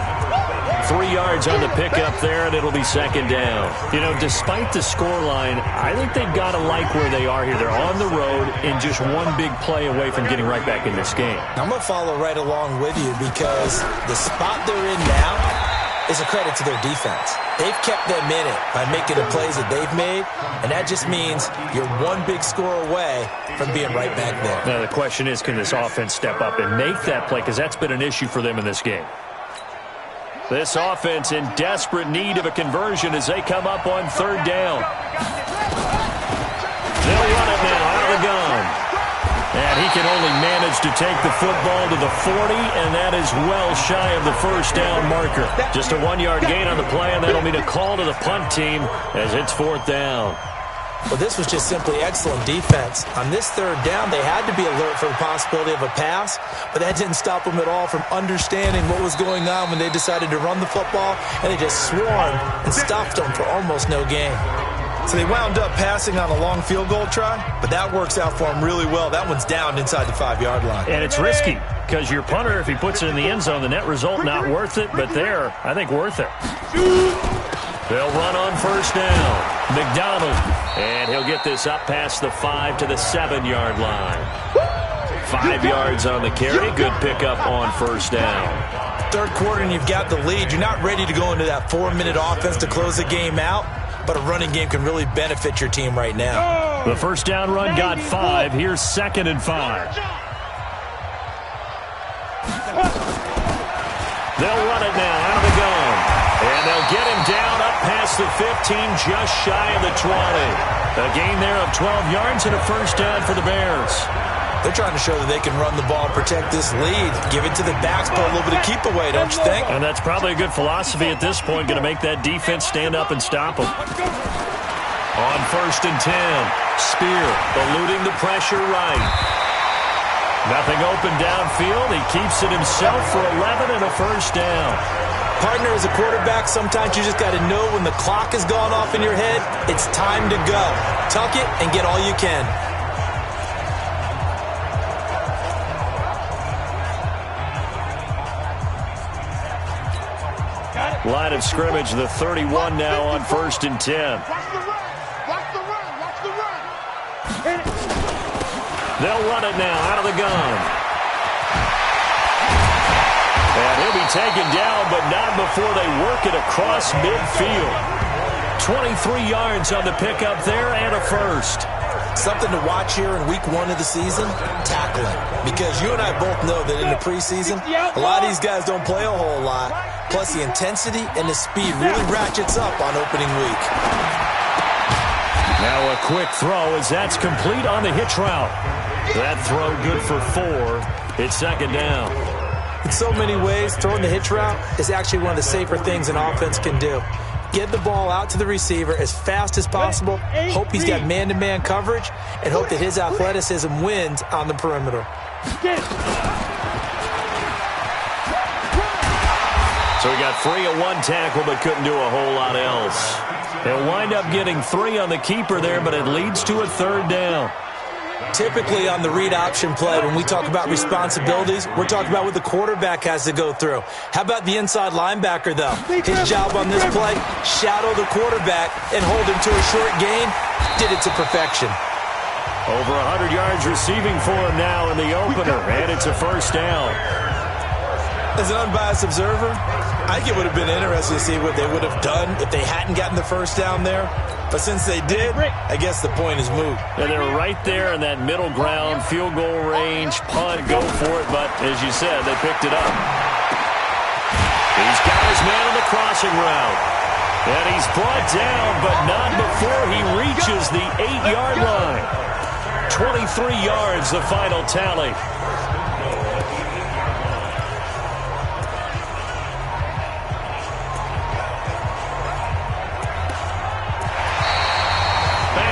3 yards on the pickup there, and it'll be 2nd down. You know, despite the scoreline, I think they've got to like where they are here. They're on the road and just one big play away from getting right back in this game. I'm going to follow right along with you because the spot they're in now is a credit to their defense. They've kept them in it by making the plays that they've made, and that just means you're one big score away from being right back there. Now, the question is, can this offense step up and make that play? Because that's been an issue for them in this game. This offense in desperate need of a conversion as they come up on 3rd down. They'll run it now out of the gun. he can only manage to take the football to the 40, and that is well shy of the first down marker. Just a 1-yard gain on the play, and that'll mean a call to the punt team as it's 4th down. Well, this was just simply excellent defense. On this 3rd down, they had to be alert for the possibility of a pass, but that didn't stop them at all from understanding what was going on when they decided to run the football, and they just swarmed and stuffed them for almost no gain. So they wound up passing on a long field goal try, but that works out for them really well. That one's down inside the 5-yard line. And it's risky because your punter, if he puts it in the end zone, the net result not worth it, but there, I think worth it. They'll run on 1st down. McDonald, and he'll get this up past the 5 to the 7-yard line. 5 yards on the carry. Good pickup on 1st down. 3rd quarter and you've got the lead. You're not ready to go into that 4-minute offense to close the game out, but a running game can really benefit your team right now. The 1st down run got 5. Here's 2nd and 5. They'll run it now out of the gun. And they'll get him down up past the 15, just shy of the 20. A gain there of 12 yards and a 1st down for the Bears. They're trying to show that they can run the ball and protect this lead. Give it to the backs, put a little bit of keep away, don't you think? And that's probably a good philosophy at this point, going to make that defense stand up and stop them. On 1st and 10, Spear eluding the pressure right. Nothing open downfield. He keeps it himself for 11 and a 1st down. Partner, as a quarterback, sometimes you just got to know when the clock has gone off in your head, it's time to go. Tuck it and get all you can. Line of scrimmage, the 31 now on 1st and 10. Watch the run. Watch the run. Watch the run. They'll run it now out of the gun. And he'll be taken down, but not before they work it across midfield. 23 yards on the pickup there and a 1st. Something to watch here in week 1 of the season, tackling. Because you and I both know that in the preseason, a lot of these guys don't play a whole lot. Plus the intensity and the speed really ratchets up on opening week. Now a quick throw as that's complete on the hitch route. That throw good for 4. It's 2nd down. In so many ways, throwing the hitch route is actually one of the safer things an offense can do. Get the ball out to the receiver as fast as possible, hope he's got man-to-man coverage, and hope that his athleticism wins on the perimeter. So he got free of 1 tackle but couldn't do a whole lot else. He'll wind up getting 3 on the keeper there, but it leads to a 3rd down. Typically on the read option play, when we talk about responsibilities, we're talking about what the quarterback has to go through. How about the inside linebacker, though? His job on this play, shadow the quarterback and hold him to a short gain. Did it to perfection. Over 100 yards receiving for him now in the opener, and it's a 1st down. As an unbiased observer, I think it would have been interesting to see what they would have done if they hadn't gotten the 1st down there. But since they did, I guess the point is moot. And they're right there in that middle ground, field goal range, punt, go for it. But as you said, they picked it up. He's got his man on the crossing route. And he's brought down, but not before he reaches the 8-yard line. 23 yards, the final tally.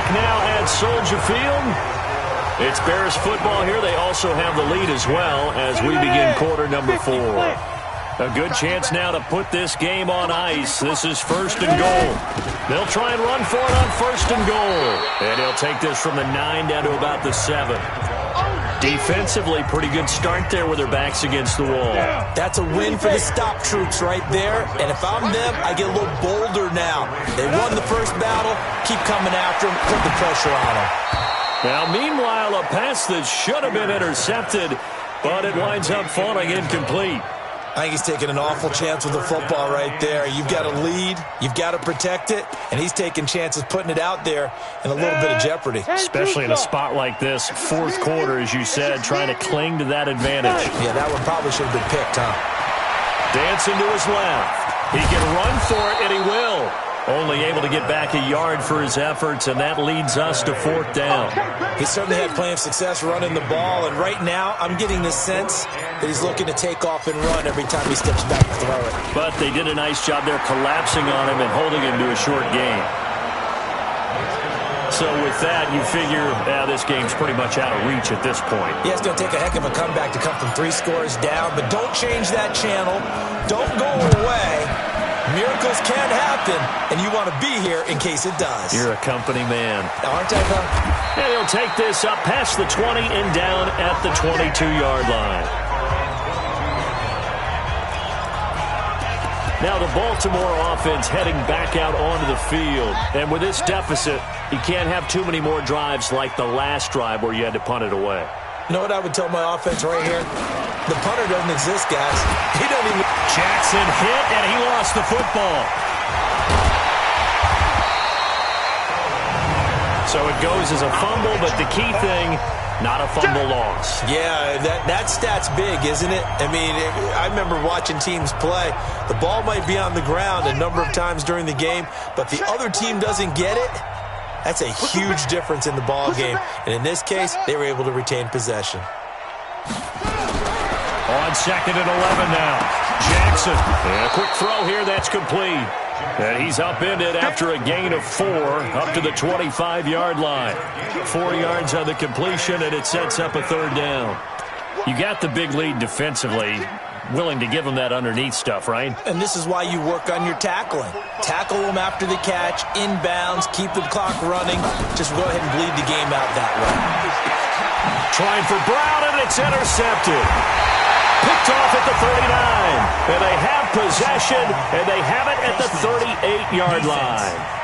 Now at Soldier Field. It's Bears football here. They also have the lead as well as we begin quarter number 4. A good chance now to put this game on ice. This is 1st and goal. They'll try and run for it on 1st and goal. And he'll take this from the 9 down to about the 7. Defensively, pretty good start there with their backs against the wall. That's a win for the stop troops right there. And if I'm them, I get a little bolder now. They won the first battle. Keep coming after them. Put the pressure on them. Now, meanwhile, a pass that should have been intercepted, but it winds up falling incomplete. I think he's taking an awful chance with the football right there. You've got to lead, you've got to protect it, and he's taking chances putting it out there in a little bit of jeopardy. Especially in a spot like this, 4th quarter, as you said, trying to cling to that advantage. Yeah, that one probably should have been picked, huh? Dancing to his left. He can run for it, and he will. Only able to get back a yard for his efforts, and that leads us to 4th down. He certainly had plenty of success running the ball, and right now I'm getting the sense that he's looking to take off and run every time he steps back to throw it. But they did a nice job there collapsing on him and holding him to a short gain. So with that, you figure this game's pretty much out of reach at this point. Yeah, it's going to take a heck of a comeback to come from 3 scores down, but don't change that channel. Don't go away. Miracles can happen, and you want to be here in case it does. You're a company man. Aren't I, though? And he'll take this up past the 20 and down at the 22-yard line. Now the Baltimore offense heading back out onto the field. And with this deficit, you can't have too many more drives like the last drive where you had to punt it away. You know what I would tell my offense right here? The punter doesn't exist, guys. He don't even... Jackson hit, and he lost the football. So it goes as a fumble, but the key thing, not a fumble loss. Yeah, that stat's big, isn't it? I mean, I remember watching teams play. The ball might be on the ground a number of times during the game, but the other team doesn't get it. That's a huge difference in the ball game. And in this case, they were able to retain possession. On 2nd and 11 now. Jackson. And a quick throw here. That's complete. And he's upended after a gain of 4 up to the 25-yard line. 4 yards on the completion, and it sets up a 3rd down. You got the big lead defensively. Willing to give them that underneath stuff, right? And this is why you work on your tackling. Tackle them after the catch, inbounds, keep the clock running. Just go ahead and bleed the game out that way. Trying for Brown, and it's intercepted. Picked off at the 39. And they have possession, and they have it at the 38-yard line.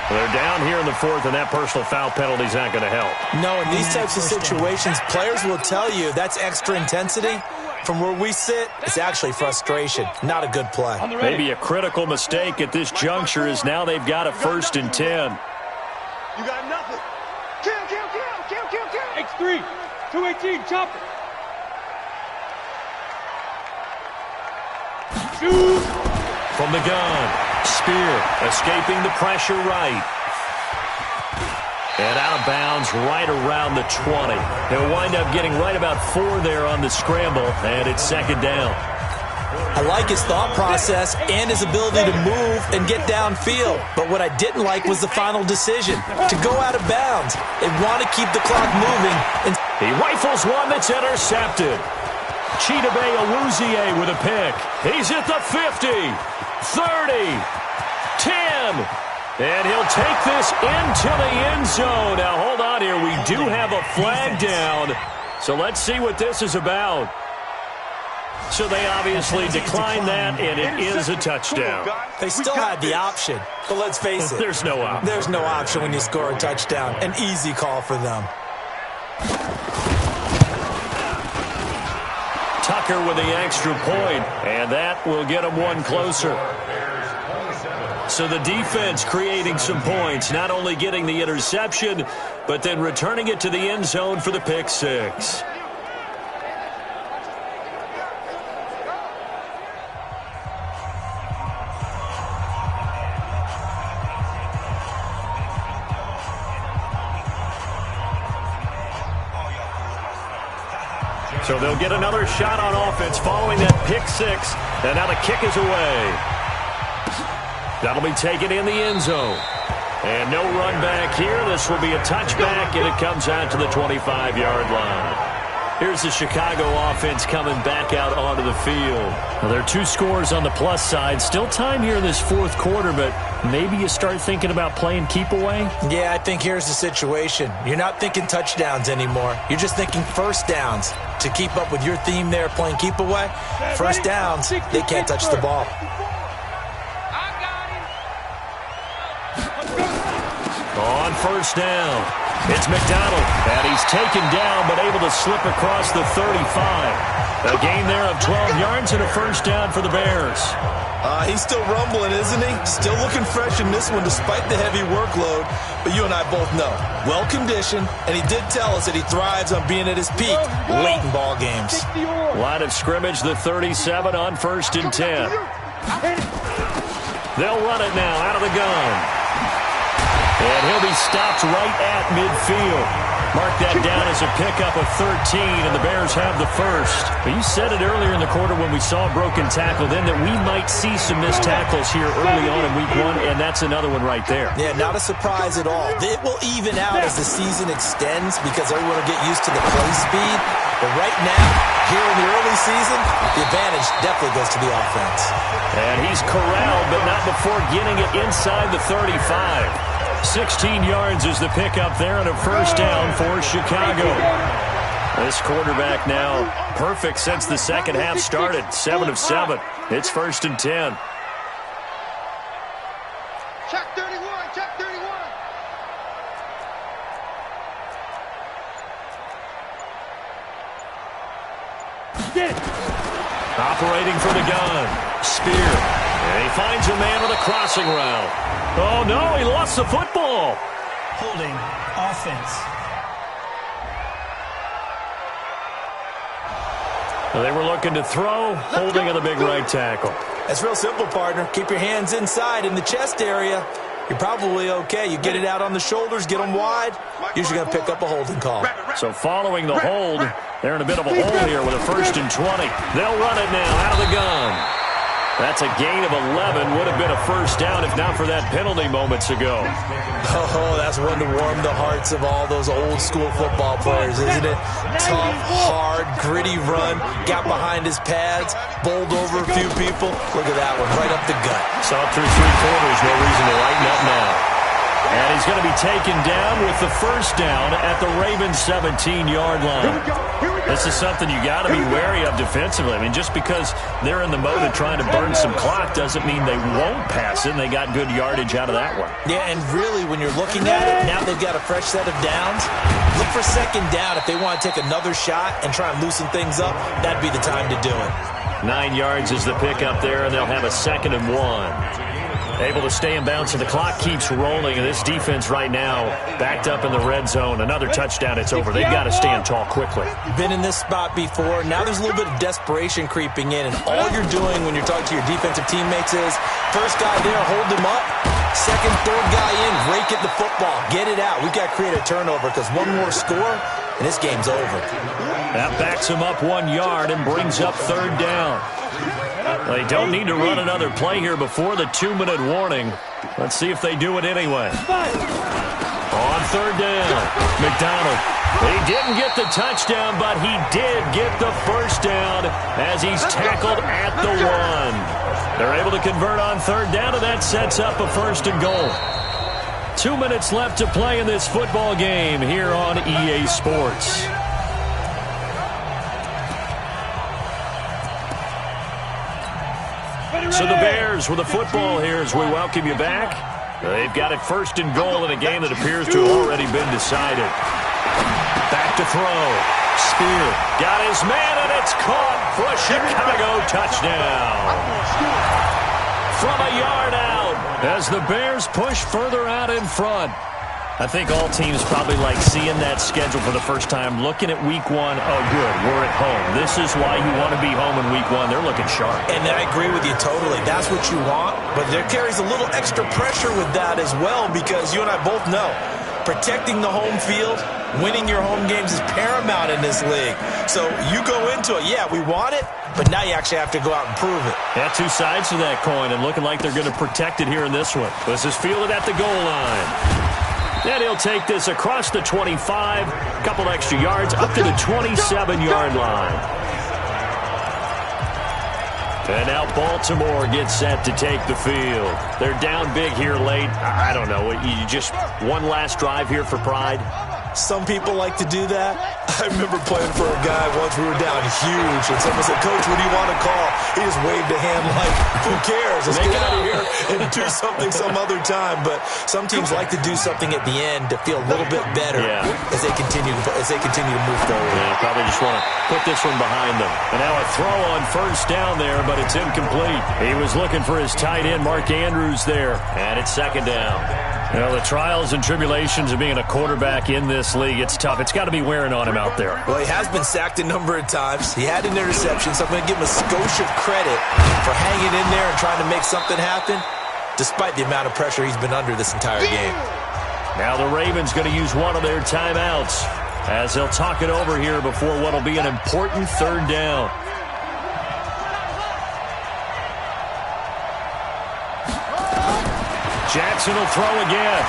They're down here in the 4th, and that personal foul penalty is not going to help. No, in these types of situations, players will tell you that's extra intensity. From where we sit, it's actually frustration. Not a good play. Maybe a critical mistake at this juncture is now they've got a 1st and 10. You got nothing. Kill. X3, 218, chopper. Shoot. From the gun. Spear escaping the pressure right. And out of bounds right around the 20. They'll wind up getting right about 4 there on the scramble, and it's 2nd down. I like his thought process and his ability to move and get downfield. But what I didn't like was the final decision, to go out of bounds. They want to keep the clock moving. And he rifles one that's intercepted. Chidobe Awuzie with a pick. He's at the 50, 30, 10. And he'll take this into the end zone. Now, hold on here. We do have a flag down. So let's see what this is about. So they obviously declined that, and it is a touchdown. They still had the option, but let's face it. There's no option. There's no option when you score a touchdown. An easy call for them. Tucker with the extra point, and that will get them one closer. So the defense creating some points, not only getting the interception, but then returning it to the end zone for the pick six. So they'll get another shot on offense following that pick six. And now the kick is away. That'll be taken in the end zone. And no run back here. This will be a touchback, and it comes out to the 25-yard line. Here's the Chicago offense coming back out onto the field. Well, there are 2 scores on the plus side. Still time here in this 4th quarter, but maybe you start thinking about playing keep away? Yeah, I think here's the situation. You're not thinking touchdowns anymore. You're just thinking first downs. To keep up with your theme there, playing keep away, first downs, they can't touch the ball. On first down, it's McDonald, and he's taken down but able to slip across the 35. A gain there of 12 yards and a first down for the Bears. He's still rumbling, isn't he? Still looking fresh in this one despite the heavy workload. But you and I both know, well-conditioned, and he did tell us that he thrives on being at his peak late in ball games. Line of scrimmage, the 37 on first and 10. They'll run it now out of the gun. And he'll be stopped right at midfield. Mark that down as a pickup of 13, and the Bears have the first. But you said it earlier in the quarter when we saw a broken tackle then that we might see some missed tackles here early on in week one, and that's another one right there. Yeah, not a surprise at all. It will even out as the season extends because everyone will get used to the play speed. But right now, here in the early season, the advantage definitely goes to the offense. And he's corralled, but not before getting it inside the 35. 16 yards is the pickup there and a first down for Chicago. This quarterback now perfect since the second half started. 7 of 7. It's 1st and 10. Check 31, check 31. Operating for the gun. Spear. And he finds a man with a crossing route. Oh, no, he lost the football. Holding offense. Well, they were looking to throw, holding on the big right tackle. That's real simple, partner. Keep your hands inside in the chest area. You're probably okay. You get it out on the shoulders, get them wide. Usually going to pick up a holding call. So following the hold, they're in a bit of a hole here with a 1st and 20. They'll run it now out of the gun. That's a gain of 11. Would have been a first down if not for that penalty moments ago. Oh, that's one to warm the hearts of all those old-school football players, isn't it? Tough, hard, gritty run. Got behind his pads, bowled over a few people. Look at that one, right up the gut. Saw it through 3 quarters. No reason to lighten up now. And he's going to be taken down with the first down at the Ravens' 17-yard line. This is something you got to be wary of defensively. I mean, just because they're in the mode of trying to burn some clock doesn't mean they won't pass it, and they got good yardage out of that one. Yeah, and really, when you're looking at it, now they've got a fresh set of downs. Look for second down if they want to take another shot and try and loosen things up. That'd be the time to do it. 9 yards is the pickup there, and they'll have a 2nd and 1. Able to stay in bounds, and the clock keeps rolling. And this defense right now backed up in the red zone. Another touchdown, it's over. They've got to stand tall quickly. Been in this spot before. Now there's a little bit of desperation creeping in, and all you're doing when you're talking to your defensive teammates is first guy there, hold him up. Second, third guy in, rake at the football. Get it out. We've got to create a turnover because one more score, and this game's over. That backs him up 1 yard and brings up 3rd down. They don't need to run another play here before the 2-minute warning. Let's see if they do it anyway. On 3rd down, McDonald. He didn't get the touchdown, but he did get the first down as he's tackled at the 1. They're able to convert on 3rd down, and that sets up a 1st and goal. 2 minutes left to play in this football game here on EA Sports. So the Bears with the football here as we welcome you back. They've got it 1st and goal in a game that appears to have already been decided. Back to throw. Spear got his man, and it's caught for a Chicago touchdown. From a yard out as the Bears push further out in front. I think all teams probably like seeing that schedule for the first time, looking at week 1. Oh, good, we're at home. This is why you want to be home in week 1. They're looking sharp. And I agree with you totally. That's what you want, but there carries a little extra pressure with that as well because you and I both know protecting the home field, winning your home games is paramount in this league. So you go into it, yeah, we want it, but now you actually have to go out and prove it. Yeah, 2 sides to that coin, and looking like they're going to protect it here in this one. This is fielded at the goal line. And he'll take this across the 25, a couple extra yards, up to the 27-yard line. And now Baltimore gets set to take the field. They're down big here late. I don't know. You just one last drive here for pride? Some people like to do that. I remember playing for a guy once. We were down huge, and someone said, "Coach, what do you want to call?" He just waved a hand like, "Who cares? Let's get out of here and do something some other time." But some teams like to do something at the end to feel a little bit better as they continue to move forward. Yeah, probably just want to put this one behind them. And now a throw on 1st down there, but it's incomplete. He was looking for his tight end, Mark Andrews, there, and it's 2nd down. You know, the trials and tribulations of being a quarterback in this this league, it's tough. It's got to be wearing on him out there. Well, he has been sacked a number of times. He had an interception, so I'm going to give him a skosh of credit for hanging in there and trying to make something happen, despite the amount of pressure he's been under this entire game. Now the Ravens going to use one of their timeouts as they'll talk it over here before what will be an important third down. Jackson will throw again.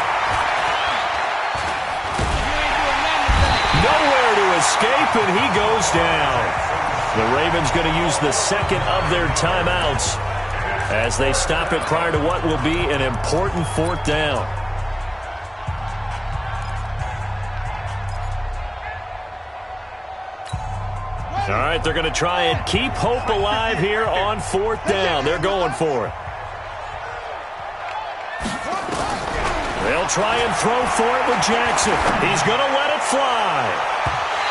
Nowhere to escape, and he goes down. The Ravens going to use the second of their timeouts as they stop it prior to what will be an important fourth down. All right, they're going to try and keep hope alive here on fourth down. They're going for it. They'll try and throw for it with Jackson. He's going to let it fly.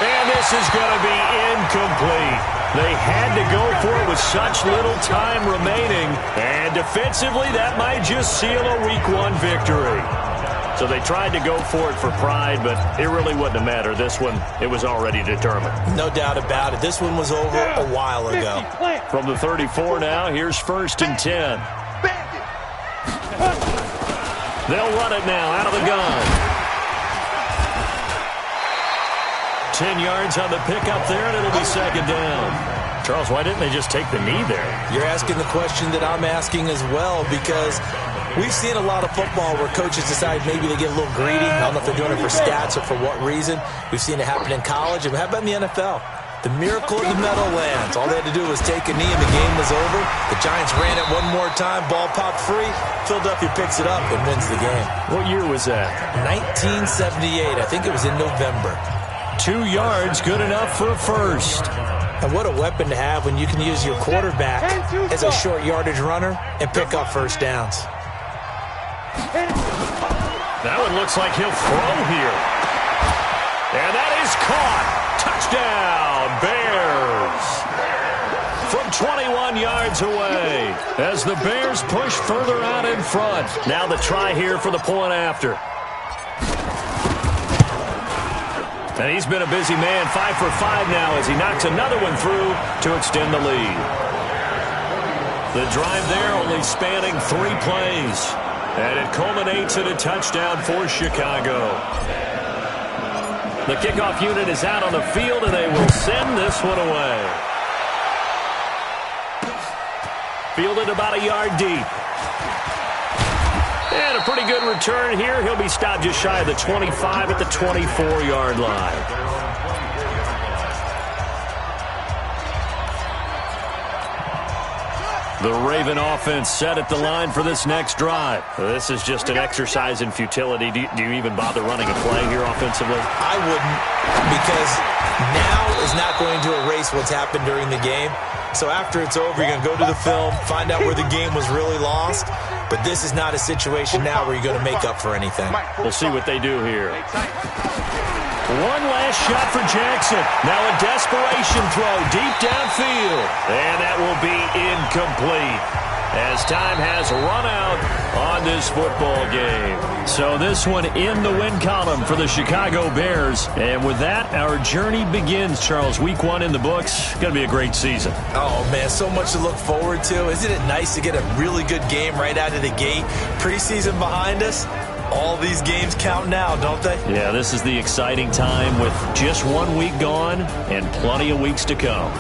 And this is going to be incomplete. They had to go for it with such little time remaining. And defensively, that might just seal a Week 1 victory. So they tried to go for it for pride, but it really wouldn't have mattered. This one, it was already determined. No doubt about it. This one was over a while ago. From the 34 now, here's 1st and 10. They'll run it now out of the gun. 10 yards on the pickup there, and it'll be second down. Charles, why didn't they just take the knee there? You're asking the question that I'm asking as well, because we've seen a lot of football where coaches decide maybe they get a little greedy. I don't know if they're doing it for stats or for what reason. We've seen it happen in college. And how about in the NFL? The miracle in the Meadowlands. All they had to do was take a knee and the game was over. The Giants ran it one more time. Ball popped free. Philadelphia picks it up and wins the game. What year was that? 1978. I think it was in November. 2 yards, good enough for a first. And what a weapon to have when you can use your quarterback as a short yardage runner and pick up first downs. That one looks like he'll throw here. And that is caught. Touchdown, Bears. From 21 yards away as the Bears push further out in front. Now the try here for the point after. And he's been a busy man, 5 for 5 now as he knocks another one through to extend the lead. The drive there only spanning 3 plays. And it culminates in a touchdown for Chicago. The kickoff unit is out on the field, and they will send this one away. Fielded about a yard deep. And a pretty good return here. He'll be stopped just shy of the 25 at the 24-yard line. The Raven offense set at the line for this next drive. This is just an exercise in futility. Do you even bother running a play here offensively? I wouldn't, because now is not going to erase what's happened during the game. So after it's over, you're going to go to the film, find out where the game was really lost. But this is not a situation now where you're going to make up for anything. We'll see what they do here. One last shot for Jackson. Now a desperation throw deep downfield. And that will be incomplete as time has run out on this football game. So this one in the win column for the Chicago Bears. And with that, our journey begins, Charles. Week 1 in the books. Going to be a great season. Oh, man, so much to look forward to. Isn't it nice to get a really good game right out of the gate? Preseason behind us. All these games count now, don't they? Yeah, this is the exciting time with just 1 week gone and plenty of weeks to come.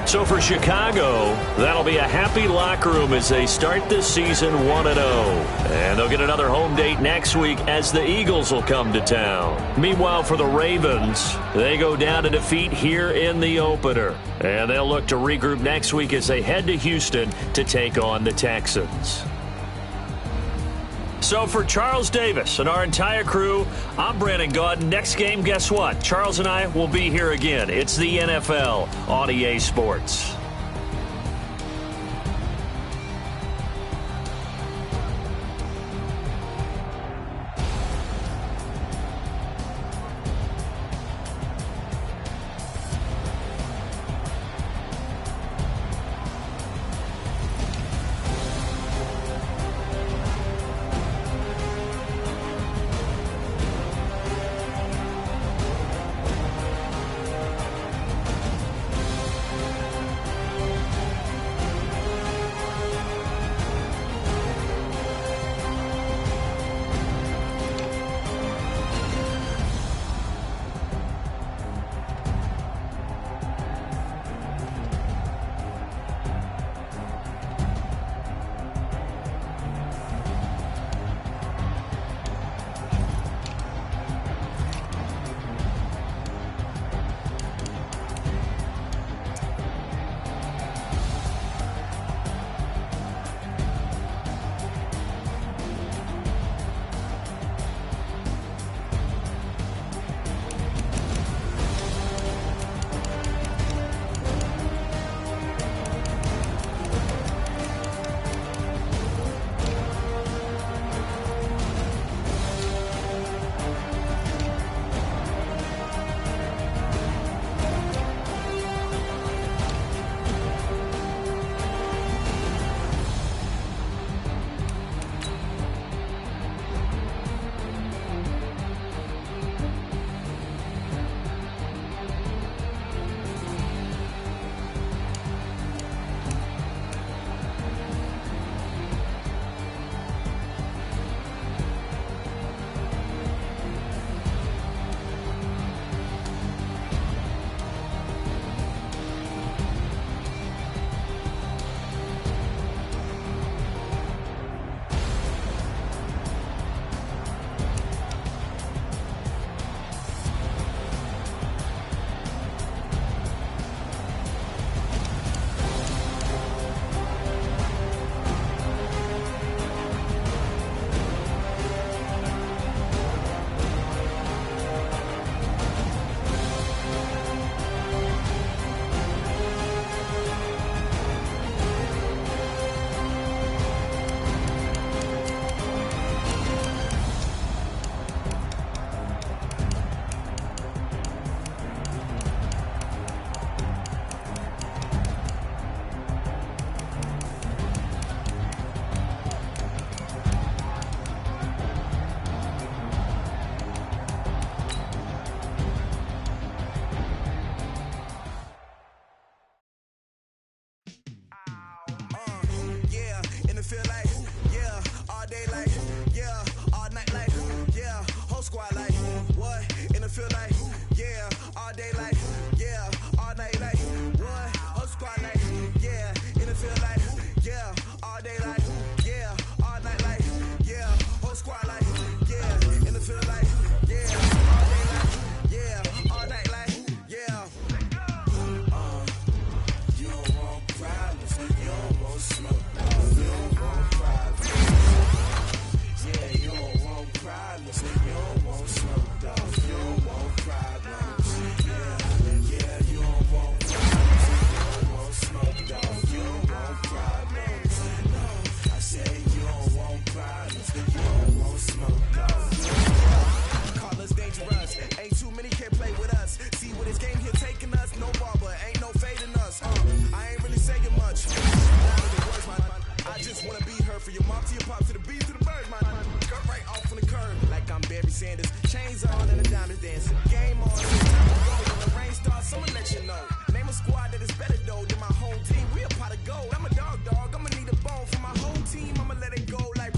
So for Chicago, that'll be a happy locker room as they start this season 1-0. And they'll get another home date next week as the Eagles will come to town. Meanwhile, for the Ravens, they go down to defeat here in the opener. And they'll look to regroup next week as they head to Houston to take on the Texans. So for Charles Davis and our entire crew, I'm Brandon Gaudin. Next game, guess what? Charles and I will be here again. It's the NFL on EA Sports. feel like, yeah, all day like, yeah, all night like, yeah, whole squad like, what? In the feel like, yeah, all day like, yeah, all night like, what? Whole squad like, yeah, in the feel like, yeah, all day like, yeah, all night like, yeah, whole squad like, yeah, in the feel like, yeah, all day like, yeah, all night like, yeah. You don't want problems, you don't want smoke, you don't want problems. Yeah, you don't want problems, you don't want smoke, dog. You don't want problems. Yeah, you don't want problems, you don't want smoke, dog. You don't want problems. No, I said you don't want problems, you don't want smoke, dog. Call us dangerous, ain't too many can play with us. See where this game here taking us, no barber, ain't no fading us. I ain't really saying much. I just wanna be her for your mom to your pop to the beat to the bird, man. Cut right off on the curb, like I'm Barry Sanders. Chains on and the diamonds dancing. Game on, it's time to go. When the rain starts, I'ma let you know. Name a squad that is better though than my home team. We a pot of gold. I'm a dog. I'ma need a bone for my whole team. I'ma let it go like,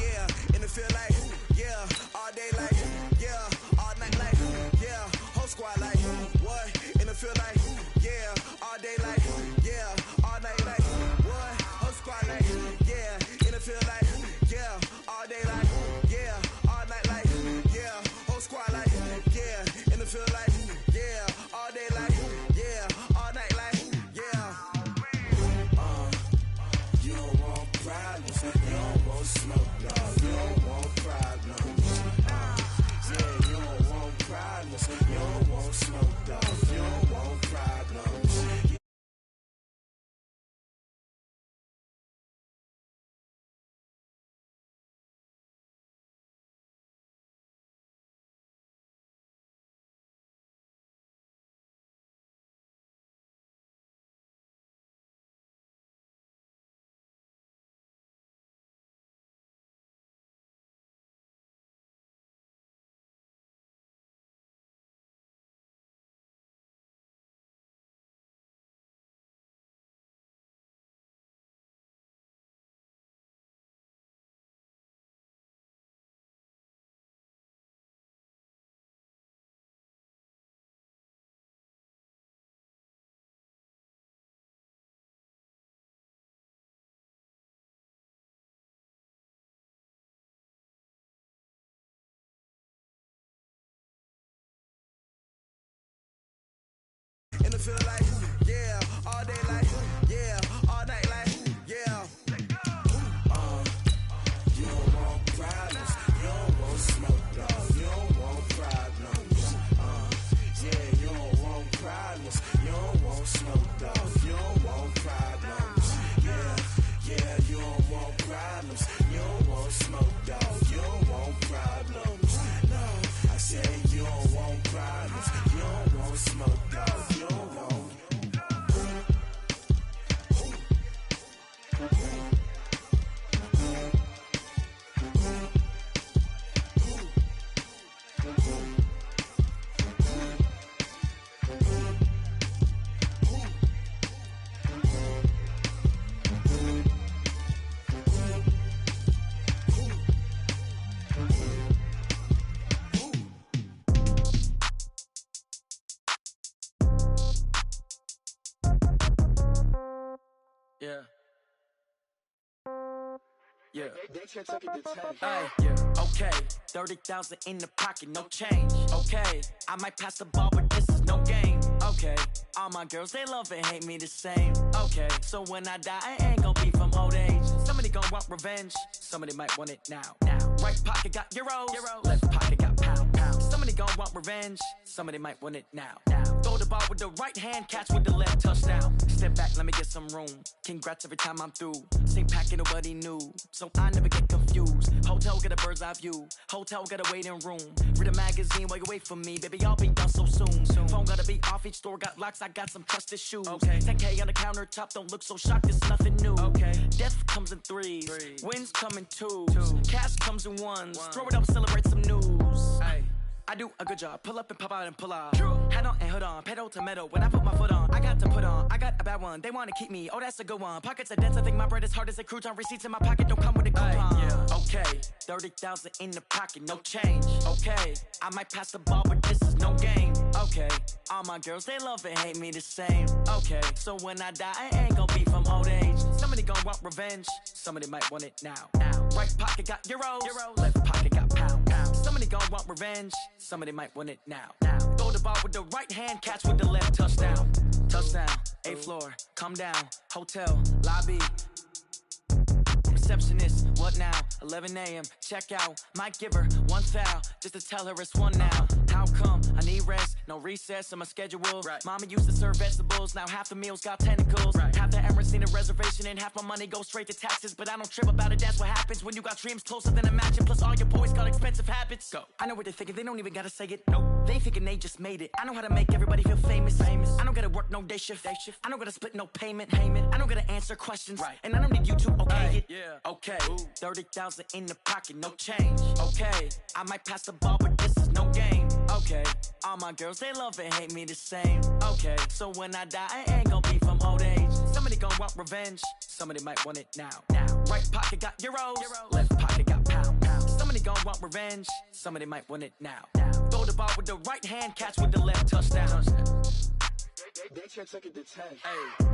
yeah. And it feel like, yeah. All day like, yeah. All night like, yeah. Whole squad like, what? And it feel like, yeah. All day like, yeah. All night like, what? Whole squad like, yeah. And it feel like, yeah. All day like, yeah. All night like, yeah. Whole squad like, yeah. And it feel like, yeah. All day like, yeah. All night like, yeah. You don't want problems, you don't want smoke, dog. You don't want problems. Yeah, you don't want problems, you don't want smoke, dog. You don't want problems. And it feel like, yeah, all day like, yeah, all night like, yeah. You don't want problems, you don't want smoke, dog. You don't want problems. Yeah, you don't want problems, you don't want smoke, dog. You don't want problems. Yeah, you don't want problems, you don't want smoke, dog. You don't want problems. No, I said you don't want problems, you don't want smoke, dog. You don't want. Yeah. Yeah. Hey, yeah. Okay. 30,000 in the pocket, no change. Okay. I might pass the ball, but this is no game. Okay. All my girls, they love and hate me the same. Okay. So when I die, I ain't gon' be from old age. Somebody gon' want revenge. Somebody might want it now. Right pocket got euros. Left pocket got pound. Somebody gon' want revenge. Somebody might want it now. Throw the ball with the right hand, catch with the left, touchdown. Step back, let me get some room. Congrats every time I'm through. Same packet, nobody knew. So I never get confused. Hotel get a bird's eye view. Hotel got a waiting room. Read a magazine while you wait for me. Baby, I'll be done so soon. Phone gotta be off, each store got locks. I got some trusted shoes. 10K on the countertop, don't look so shocked, it's nothing new. Death comes in threes. Wins come in twos. Cash comes in ones. Throw it up, celebrate some news. I do a good job. Pull up and pop out and pull out. Hat on and hood on, pedal to metal. When I put my foot on, I got to put on. I got a bad one, they wanna keep me. Oh, that's a good one. Pockets are dense, I think my bread is hard as a crouton. Receipts in my pocket don't come with a coupon. Yeah. Okay, 30,000 in the pocket, no change. Okay, I might pass the ball, but this is no game. Okay, all my girls, they love and hate me the same. Okay, so when I die, I ain't gon' be from old age. Somebody gon' want revenge, somebody might want it now. Right pocket got euros, left pocket got pound. Somebody gon' want revenge, somebody might want it now. Throw the ball with the right hand, catch with the left, touchdown. Touchdown, 8th floor, come down, hotel, lobby. Receptionist, what now? 11 a.m. Check out. Might give her one foul just to tell her it's one now. How come? I need rest, no recess in my schedule. Right. Mama used to serve vegetables, now half the meals got tentacles. Right. Half the Emirates seen a reservation and half my money goes straight to taxes. But I don't trip about it, that's what happens when you got dreams closer than a match. And plus all your boys got expensive habits. Go. I know what they're thinking, they don't even gotta say it. Nope. They thinking they just made it. I know how to make everybody feel famous. I don't gotta work no day shift. I don't gotta split no payment. I don't gotta answer questions. Right. And I don't need you to okay it. Yeah. Okay, 30,000 in the pocket, no change. Okay, I might pass the ball, but this is no game. Okay, all my girls, they love and hate me the same. Okay, so when I die, I ain't gon' be from old age. Somebody gon' want revenge, somebody might want it now. Right pocket got euros, left pocket got pound. Somebody gon' want revenge, somebody might want it now. Throw the ball with the right hand, catch with the left, touchdown. They can't take it to 10. Hey.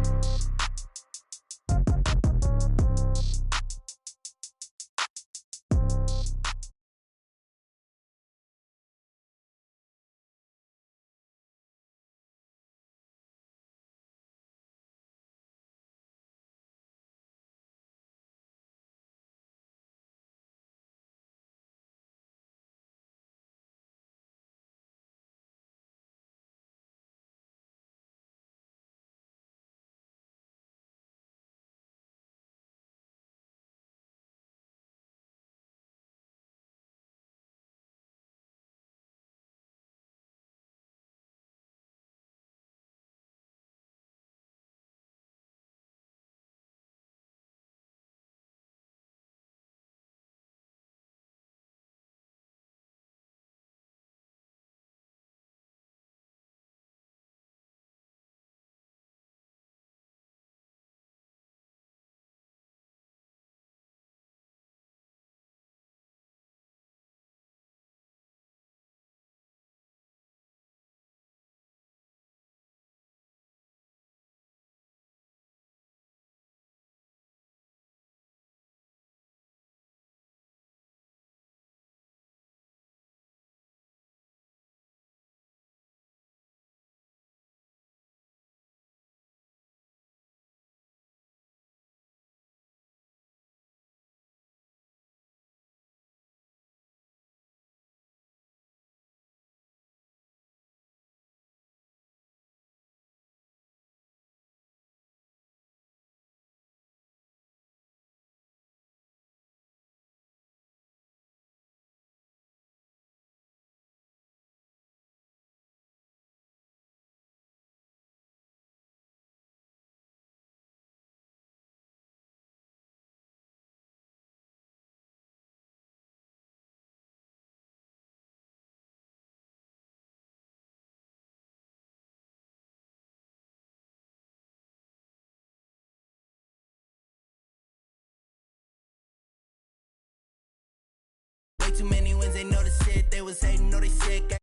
Way too many wins, they know the shit. They was hating, know they sick.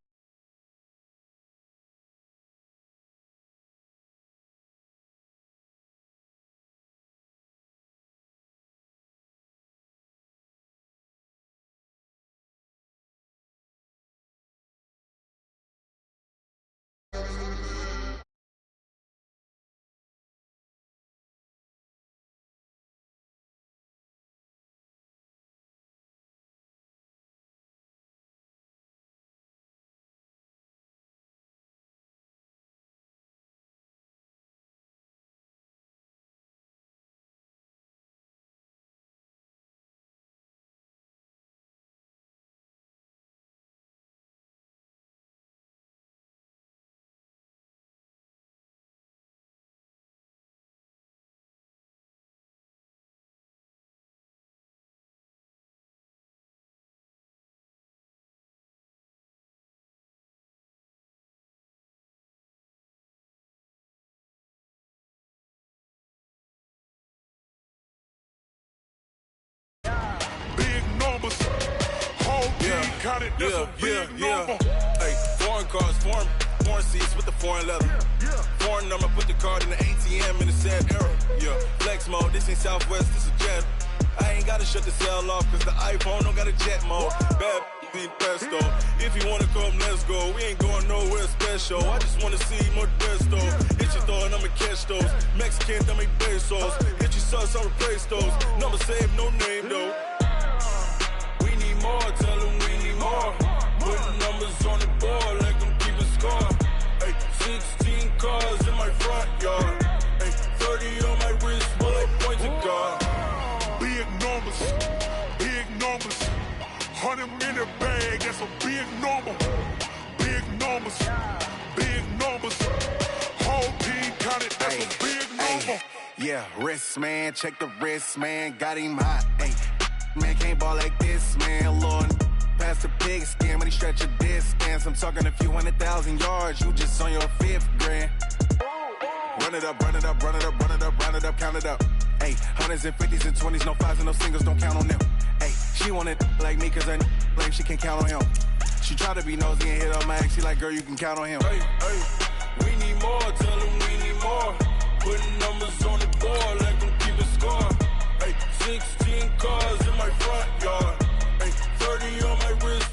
counted, that's a big number. Hey, foreign cars, foreign seats with the foreign leather. Foreign number, put the card in the ATM in the sad era. Yeah, flex mode, this ain't Southwest, this a jet. I ain't gotta shut the cell off, cause the iPhone don't got a jet mode. Bad be pesto. If you wanna come, let's go. We ain't going nowhere special. I just wanna see more Modesto. Hit your thought, I'ma catch those. Mexican, dummy pesos. Hit your sauce, I'll replace those. Number save, no name though. We need more, tell them we need more. Putting numbers on the board, like them keeping score. Hey, 16 cars in my front yard. Hey, 30 on my wrist, full of points of God. Big numbers, big numbers. 100 in the bag, that's a big number. Big numbers, big numbers. Whole team counted, that's a big number. Yeah, wrist man, check the wrist man, got him hot. Ay, man can't ball like this, man. Lord, past the pig skin, but he stretch a distance. I'm talking a few 100,000 yards, you just on your 5th grand. Run it up, run it up, run it up, run it up, round it up, count it up. Ay, 100s and 50s and 20s, no 5s and no singles, don't count on them. Ay, she want it like me, cause her like she can count on him. She try to be nosy and hit on my ex, she like, girl, you can count on him. Hey, hey, we need more, tell them we need more. Putting numbers on the board, like them keeping score. Hey, 16 cars in my front yard. Hey, 30 on my wrist.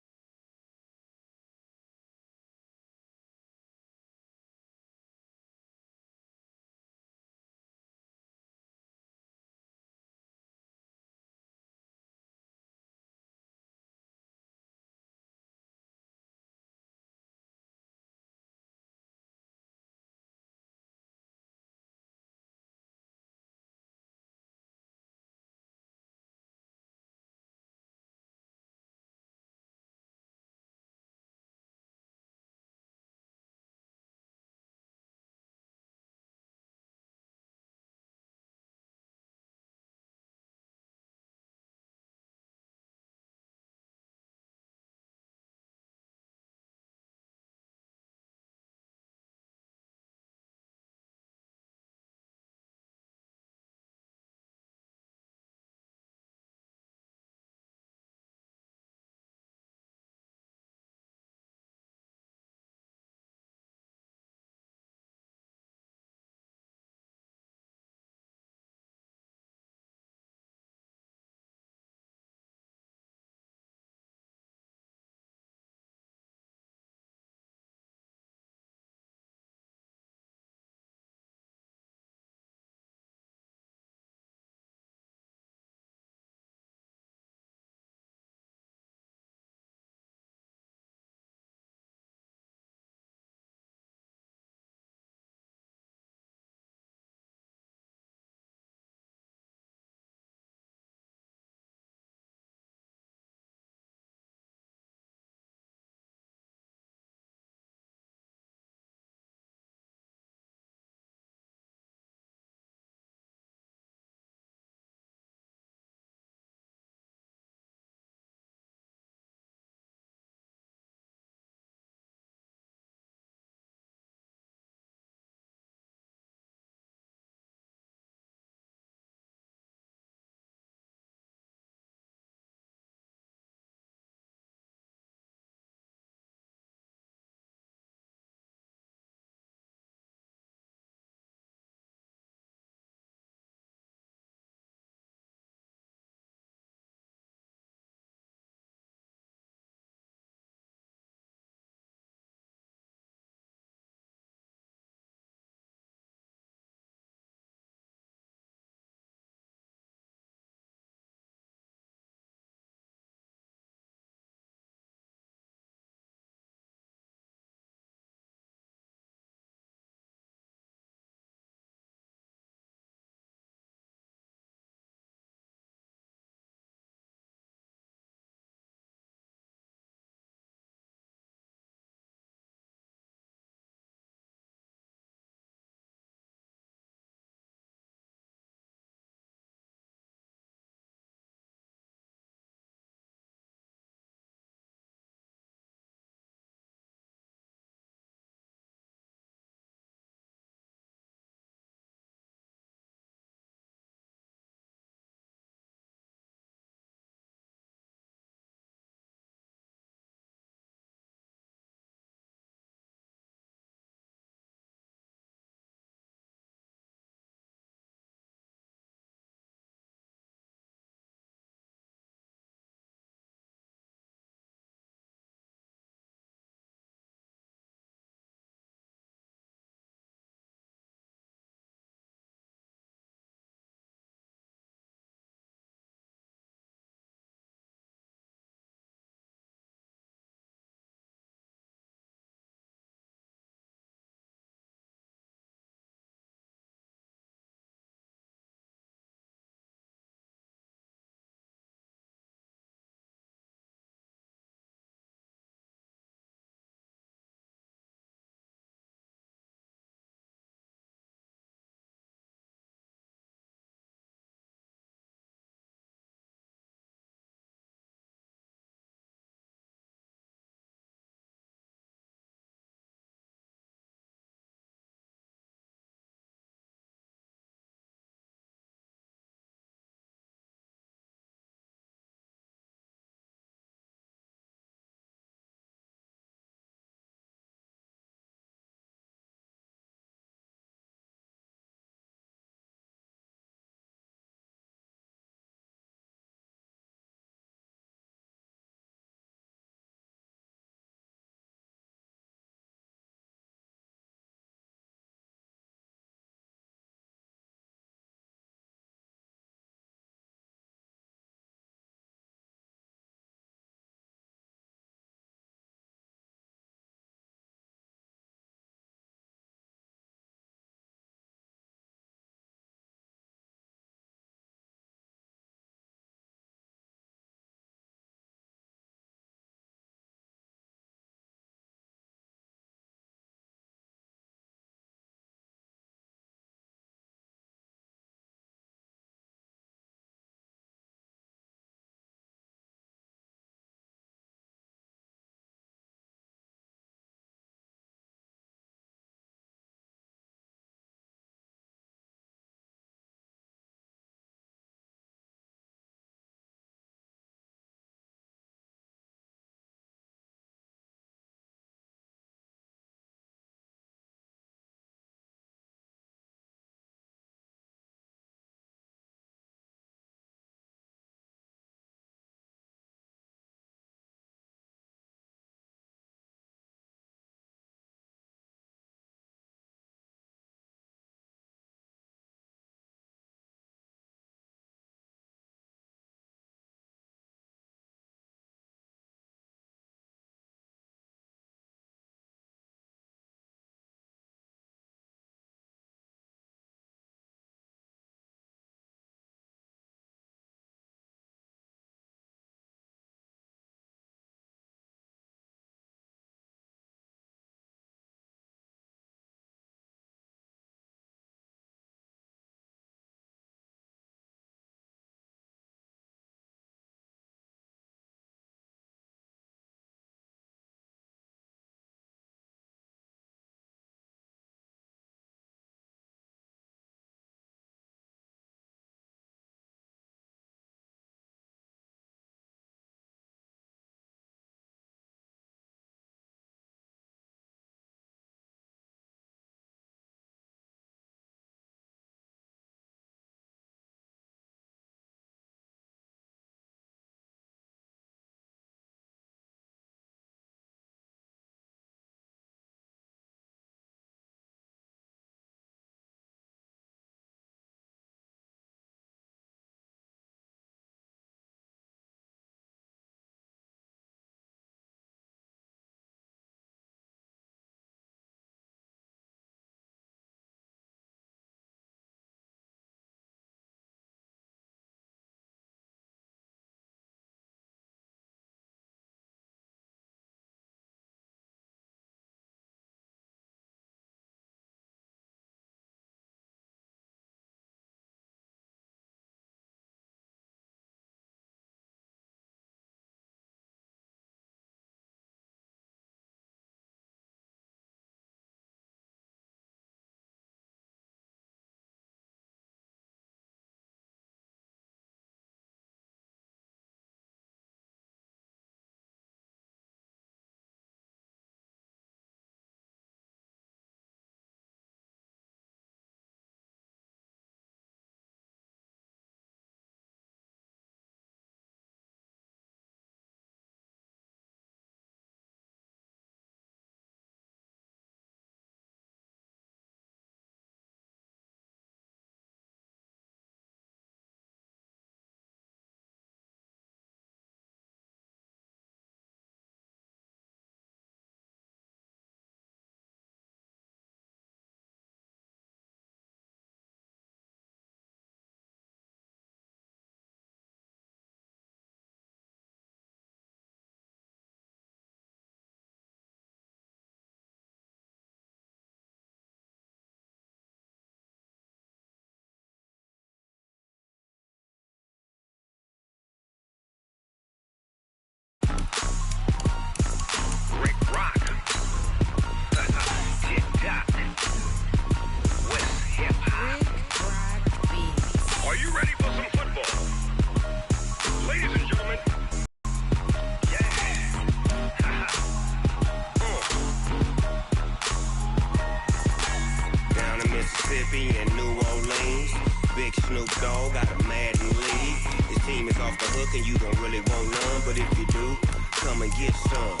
Big Snoop Dogg got a Madden league. His team is off the hook and you don't really want none, but if you do, come and get some.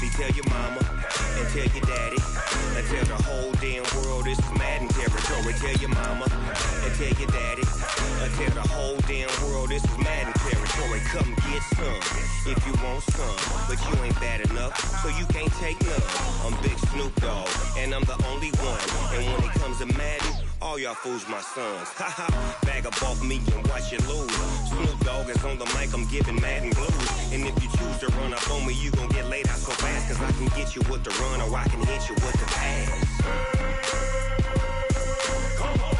See, tell your mama and tell your daddy and tell the whole damn world this is Madden territory. Tell your mama and tell your daddy and tell the whole damn world this is Madden territory. Come get some if you want some, but you ain't bad enough, so you can't take none. I'm Big Snoop Dogg and I'm the only one, and when it comes to Madden, all y'all fools my sons. Haha, bag up off me and watch you lose. Snoop Dogg is on the mic, I'm giving Madden blues. And if you choose to run up on me, you gon' get laid out so fast, cause I can get you with the run or I can hit you with the pass. Come on.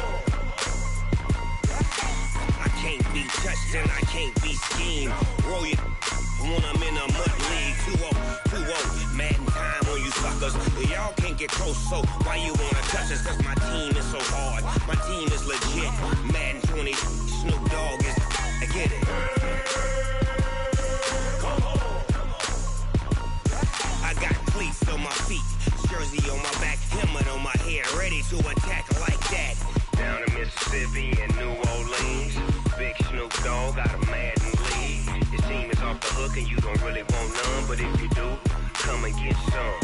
I can't be touched and I can't be schemed. Roll you when I'm in a mud league. 2-0, Madden time on you suckers. Y'all can't get close, so why you wanna touch us? Cause my team is so hard, my team is legit. Madden 20, Snoop Dogg is, I get it. Come on. I got cleats on my feet, jersey on my back, helmet on my head, ready to attack like that. Down in Mississippi and New Orleans, Big Snoop Dogg got a Madden league. His team is off the hook and you don't really want none, but if you do, come and get some.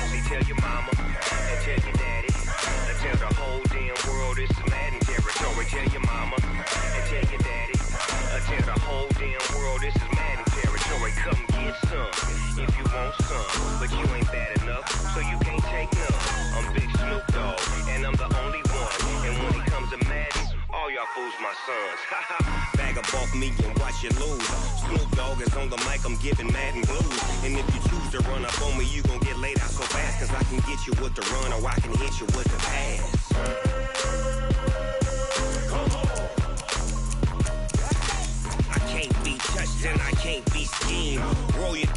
See, tell your mama and tell your daddy and tell the whole damn world this is Madden territory. Tell your mama and tell your daddy and tell the whole damn world this is Madden territory. Come get some if you want some, but you ain't bad enough, so you can't take none. I'm Big Snoop Dogg and I'm the only one, and when it comes to Madden, all y'all fools my sons. Haha, bag up off me and watch you lose. Snoop Dogg is on the mic, I'm giving Madden blues. And if you choose to run up on me, you gon' get laid out so fast, cause I can get you with the run or I can hit you with the pass. Come on. I can't be touched and I can't be schemed. Roll you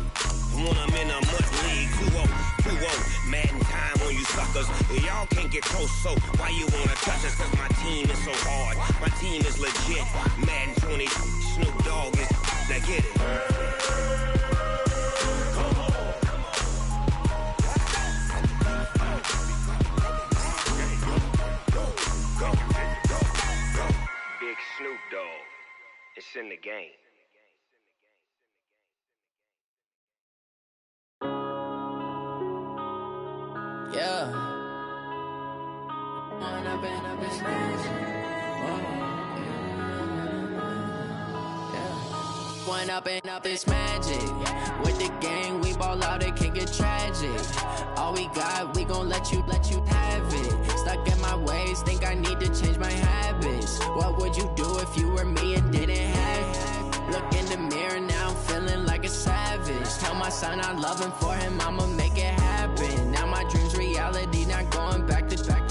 when I'm in a mud league. 2-0, Madden time on you suckers. Y'all can't get close, so why you wanna touch us? Cause my team is so hard, my team is legit. Madden 20, Snoop Dogg is, now get it. Come on. Big Snoop Dogg, it's in the game. Yeah. One up and up is magic. With the gang, we ball out, it can get tragic. All we got, we gon' let you have it. Stuck in my ways, think I need to change my habits. What would you do if you were me and didn't have it? Look in the mirror now, I'm feeling like a savage. Tell my son I love him, for him I'ma make it happen. Now my dream's reality, not going back to back.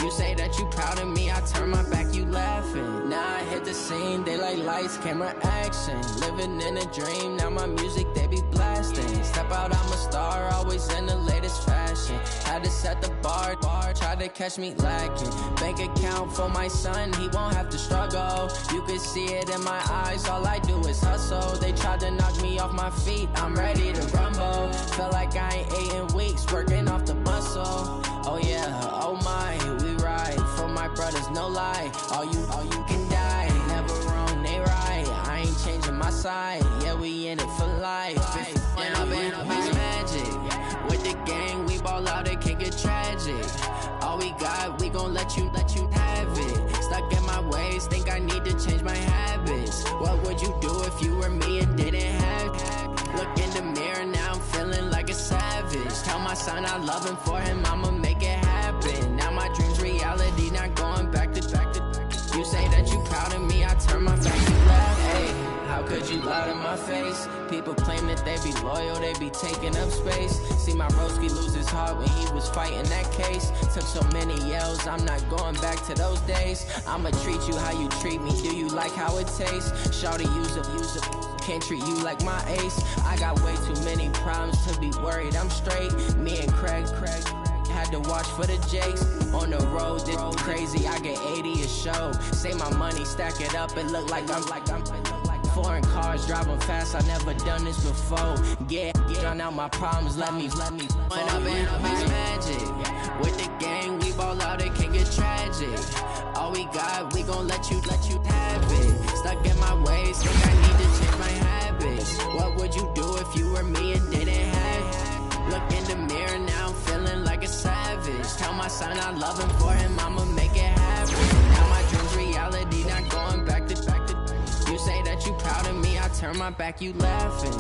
You say that you proud of me, I turn my back, you laughing. Now I hit the scene, they like lights, camera, action. Living in a dream, now my music, they be blasting. Step out, I'm a star, always in the latest fashion. Had to set the bar, try to catch me lacking. Bank account for my son, he won't have to struggle. You can see it in my eyes, all I do is hustle. They tried to knock me off my feet, I'm ready to rumble. Felt like I ain't ate in weeks, working off the muscle. Oh yeah, oh my, we ride for my brothers, no lie. All you can die, never wrong, they right. I ain't changing my side, yeah, we in it for life. When up and up is magic. With the gang, we ball out, it can get tragic. All we got, we gon' let you have it. Stuck in my ways, think I need to change my habits. What would you do if you were me and didn't have it? Look in the mirror, now I'm feeling like a savage. Tell my son I love him, for him I'ma make it happen. Now my dream's reality, not going back to back. You say that you proud of me, I turn my back, you laugh. Hey, how could you lie to my face? People claim that they be loyal, they be taking up space. See my broski lose his heart when he was fighting that case. Took so many yells, I'm not going back to those days. I'ma treat you how you treat me, do you like how it tastes? Shawty, use up, can't treat you like my ace. I got way too many problems to be worried, I'm straight. Me and Craig had to watch for the Jakes. On the road, this crazy, I get 80 a show. Say my money, stack it up, it look like I'm foreign cars, driving fast, I never done this before. Yeah, drown out my problems, let me. When up and up is magic. With the gang, we ball out, it can get tragic. magic. All we got, we gon' let you have it. Stuck in my ways, think I need to change my habits. What would you do if you were me and didn't have it? Look in the mirror now, I'm feeling like a savage. Tell my son I love him, for him I'ma make it happen. Now my dream's reality, not going back to. You say that you proud of me, I turn my back, you laughing.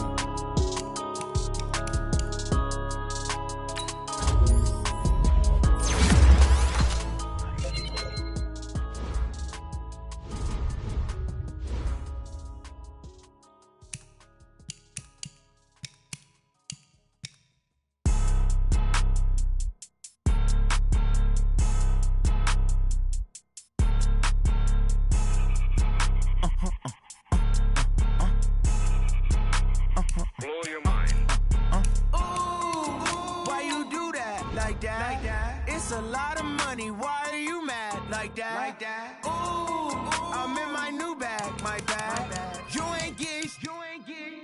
It's a lot of money, why are you mad like that? Ooh, I'm in my new bag, my bad. You ain't get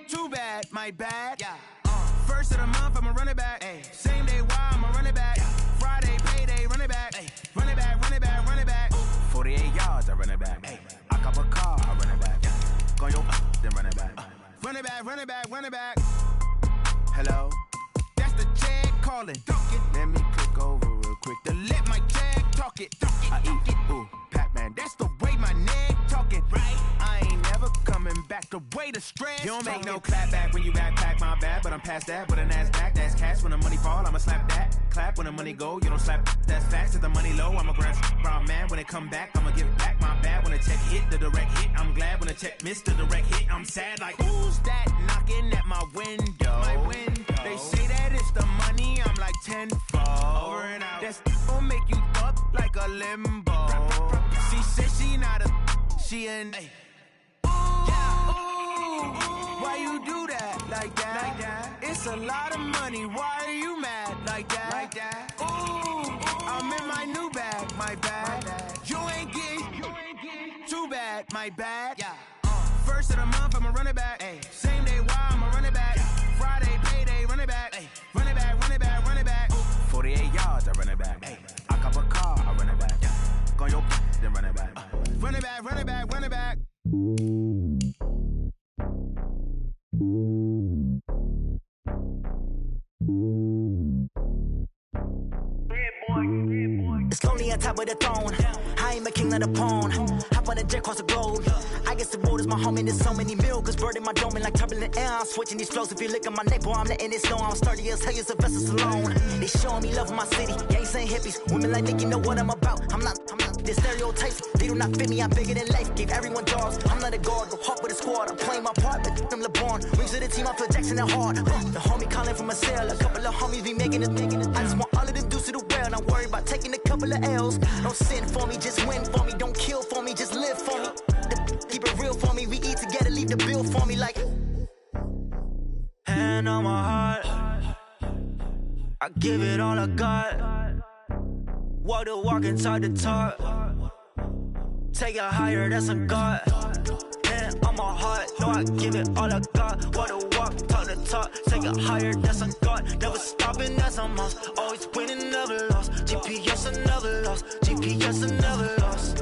too bad, my bad. First of the month, I'ma run it back. Same day, why I'ma run it back. Friday, payday, run it back. Run it back, run it back, run it back. 48 yards, I run it back. I cop a car, I run it back. Go yo, then run it back. Run it back, run it back, run it back. Hello? That's the check calling. Let me click over real quick to let my check talk it. I eat it, ooh, Pac-Man. That's the way my neck talking. Right? I ain't never coming back. The way the stress. You don't make no clap back when you backpack, my bad. But I'm past that. With a NASDAQ, that's cash. When the money fall, I'ma slap that. Clap when the money go, you don't slap. That's facts. If the money low, I'ma grab brown man. When it come back, I'ma give back my bad. When the check hit, the direct hit. I'm glad when the check missed the direct hit. I'm sad like, who's that knocking at my window? My window. They say that it's the money, I'm like tenfold. Over and out. That's gon' make you up like a limbo. She said she not a, she an. Ooh, why you do that like that? It's a lot of money, why are you mad like that? Ooh, I'm in my new bag, my bad. You ain't get too bad, my bad. First of the month, I'ma run it back. Same day, why I'ma run it back. Friday, payday, run it back. Run it back, run it back, run it back. 48 yards, I run it back. I cop a car, I run it back. Go yo, then run it back. Run it back, run it back, run it back. It's lonely on top of the throne. I am a king, not a pawn. Hop on a jet across the globe. I guess the world is my home and there's so many milks. Bird in my dome and like turbulent air. I'm switching these flows. If you look at my neck, boy, I'm letting it snow. I'm sturdy as hell as a vessel alone. They showing me love in my city. Gangs ain't hippies. Women like Nick, you know what I'm about. I'm not the stereotypes. They do not fit me. I'm bigger than life. Gave everyone dogs. I'm not a guard. Go hawk with a squad. I'm playing my part, but I'm LeBron. Rings to the team. I feel Jackson and hard. The homie calling from a cell. A couple of homies be making it. I just want all of them dudes to do well. Not worry about taking a couple of L's. Don't sin for me, just win for me. Don't kill for me, just live for me. Keep it real for me. We eat together, leave the bill for me like. Hand on my heart, I give it all I got. Walk the walk inside the talk. Take it higher, that's a God. Hand on my heart, no, I give it all I got. Walk the walk, talk the talk. Take it higher, that's a God. Never stopping, that's a must. Always winning, never lost. GPS, I never lost. GPS, I never lost.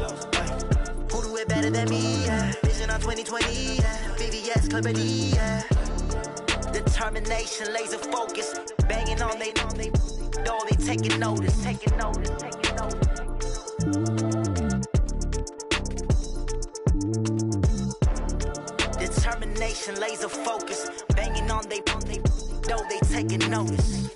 Who do it better than me? Yeah. Vision on 2020. Yeah. VVS, Clarity. Yeah. Determination, laser focus. Banging on they know they taking notice. Taking notice. Taking notice. Determination, laser focus. Banging on they know they taking notice.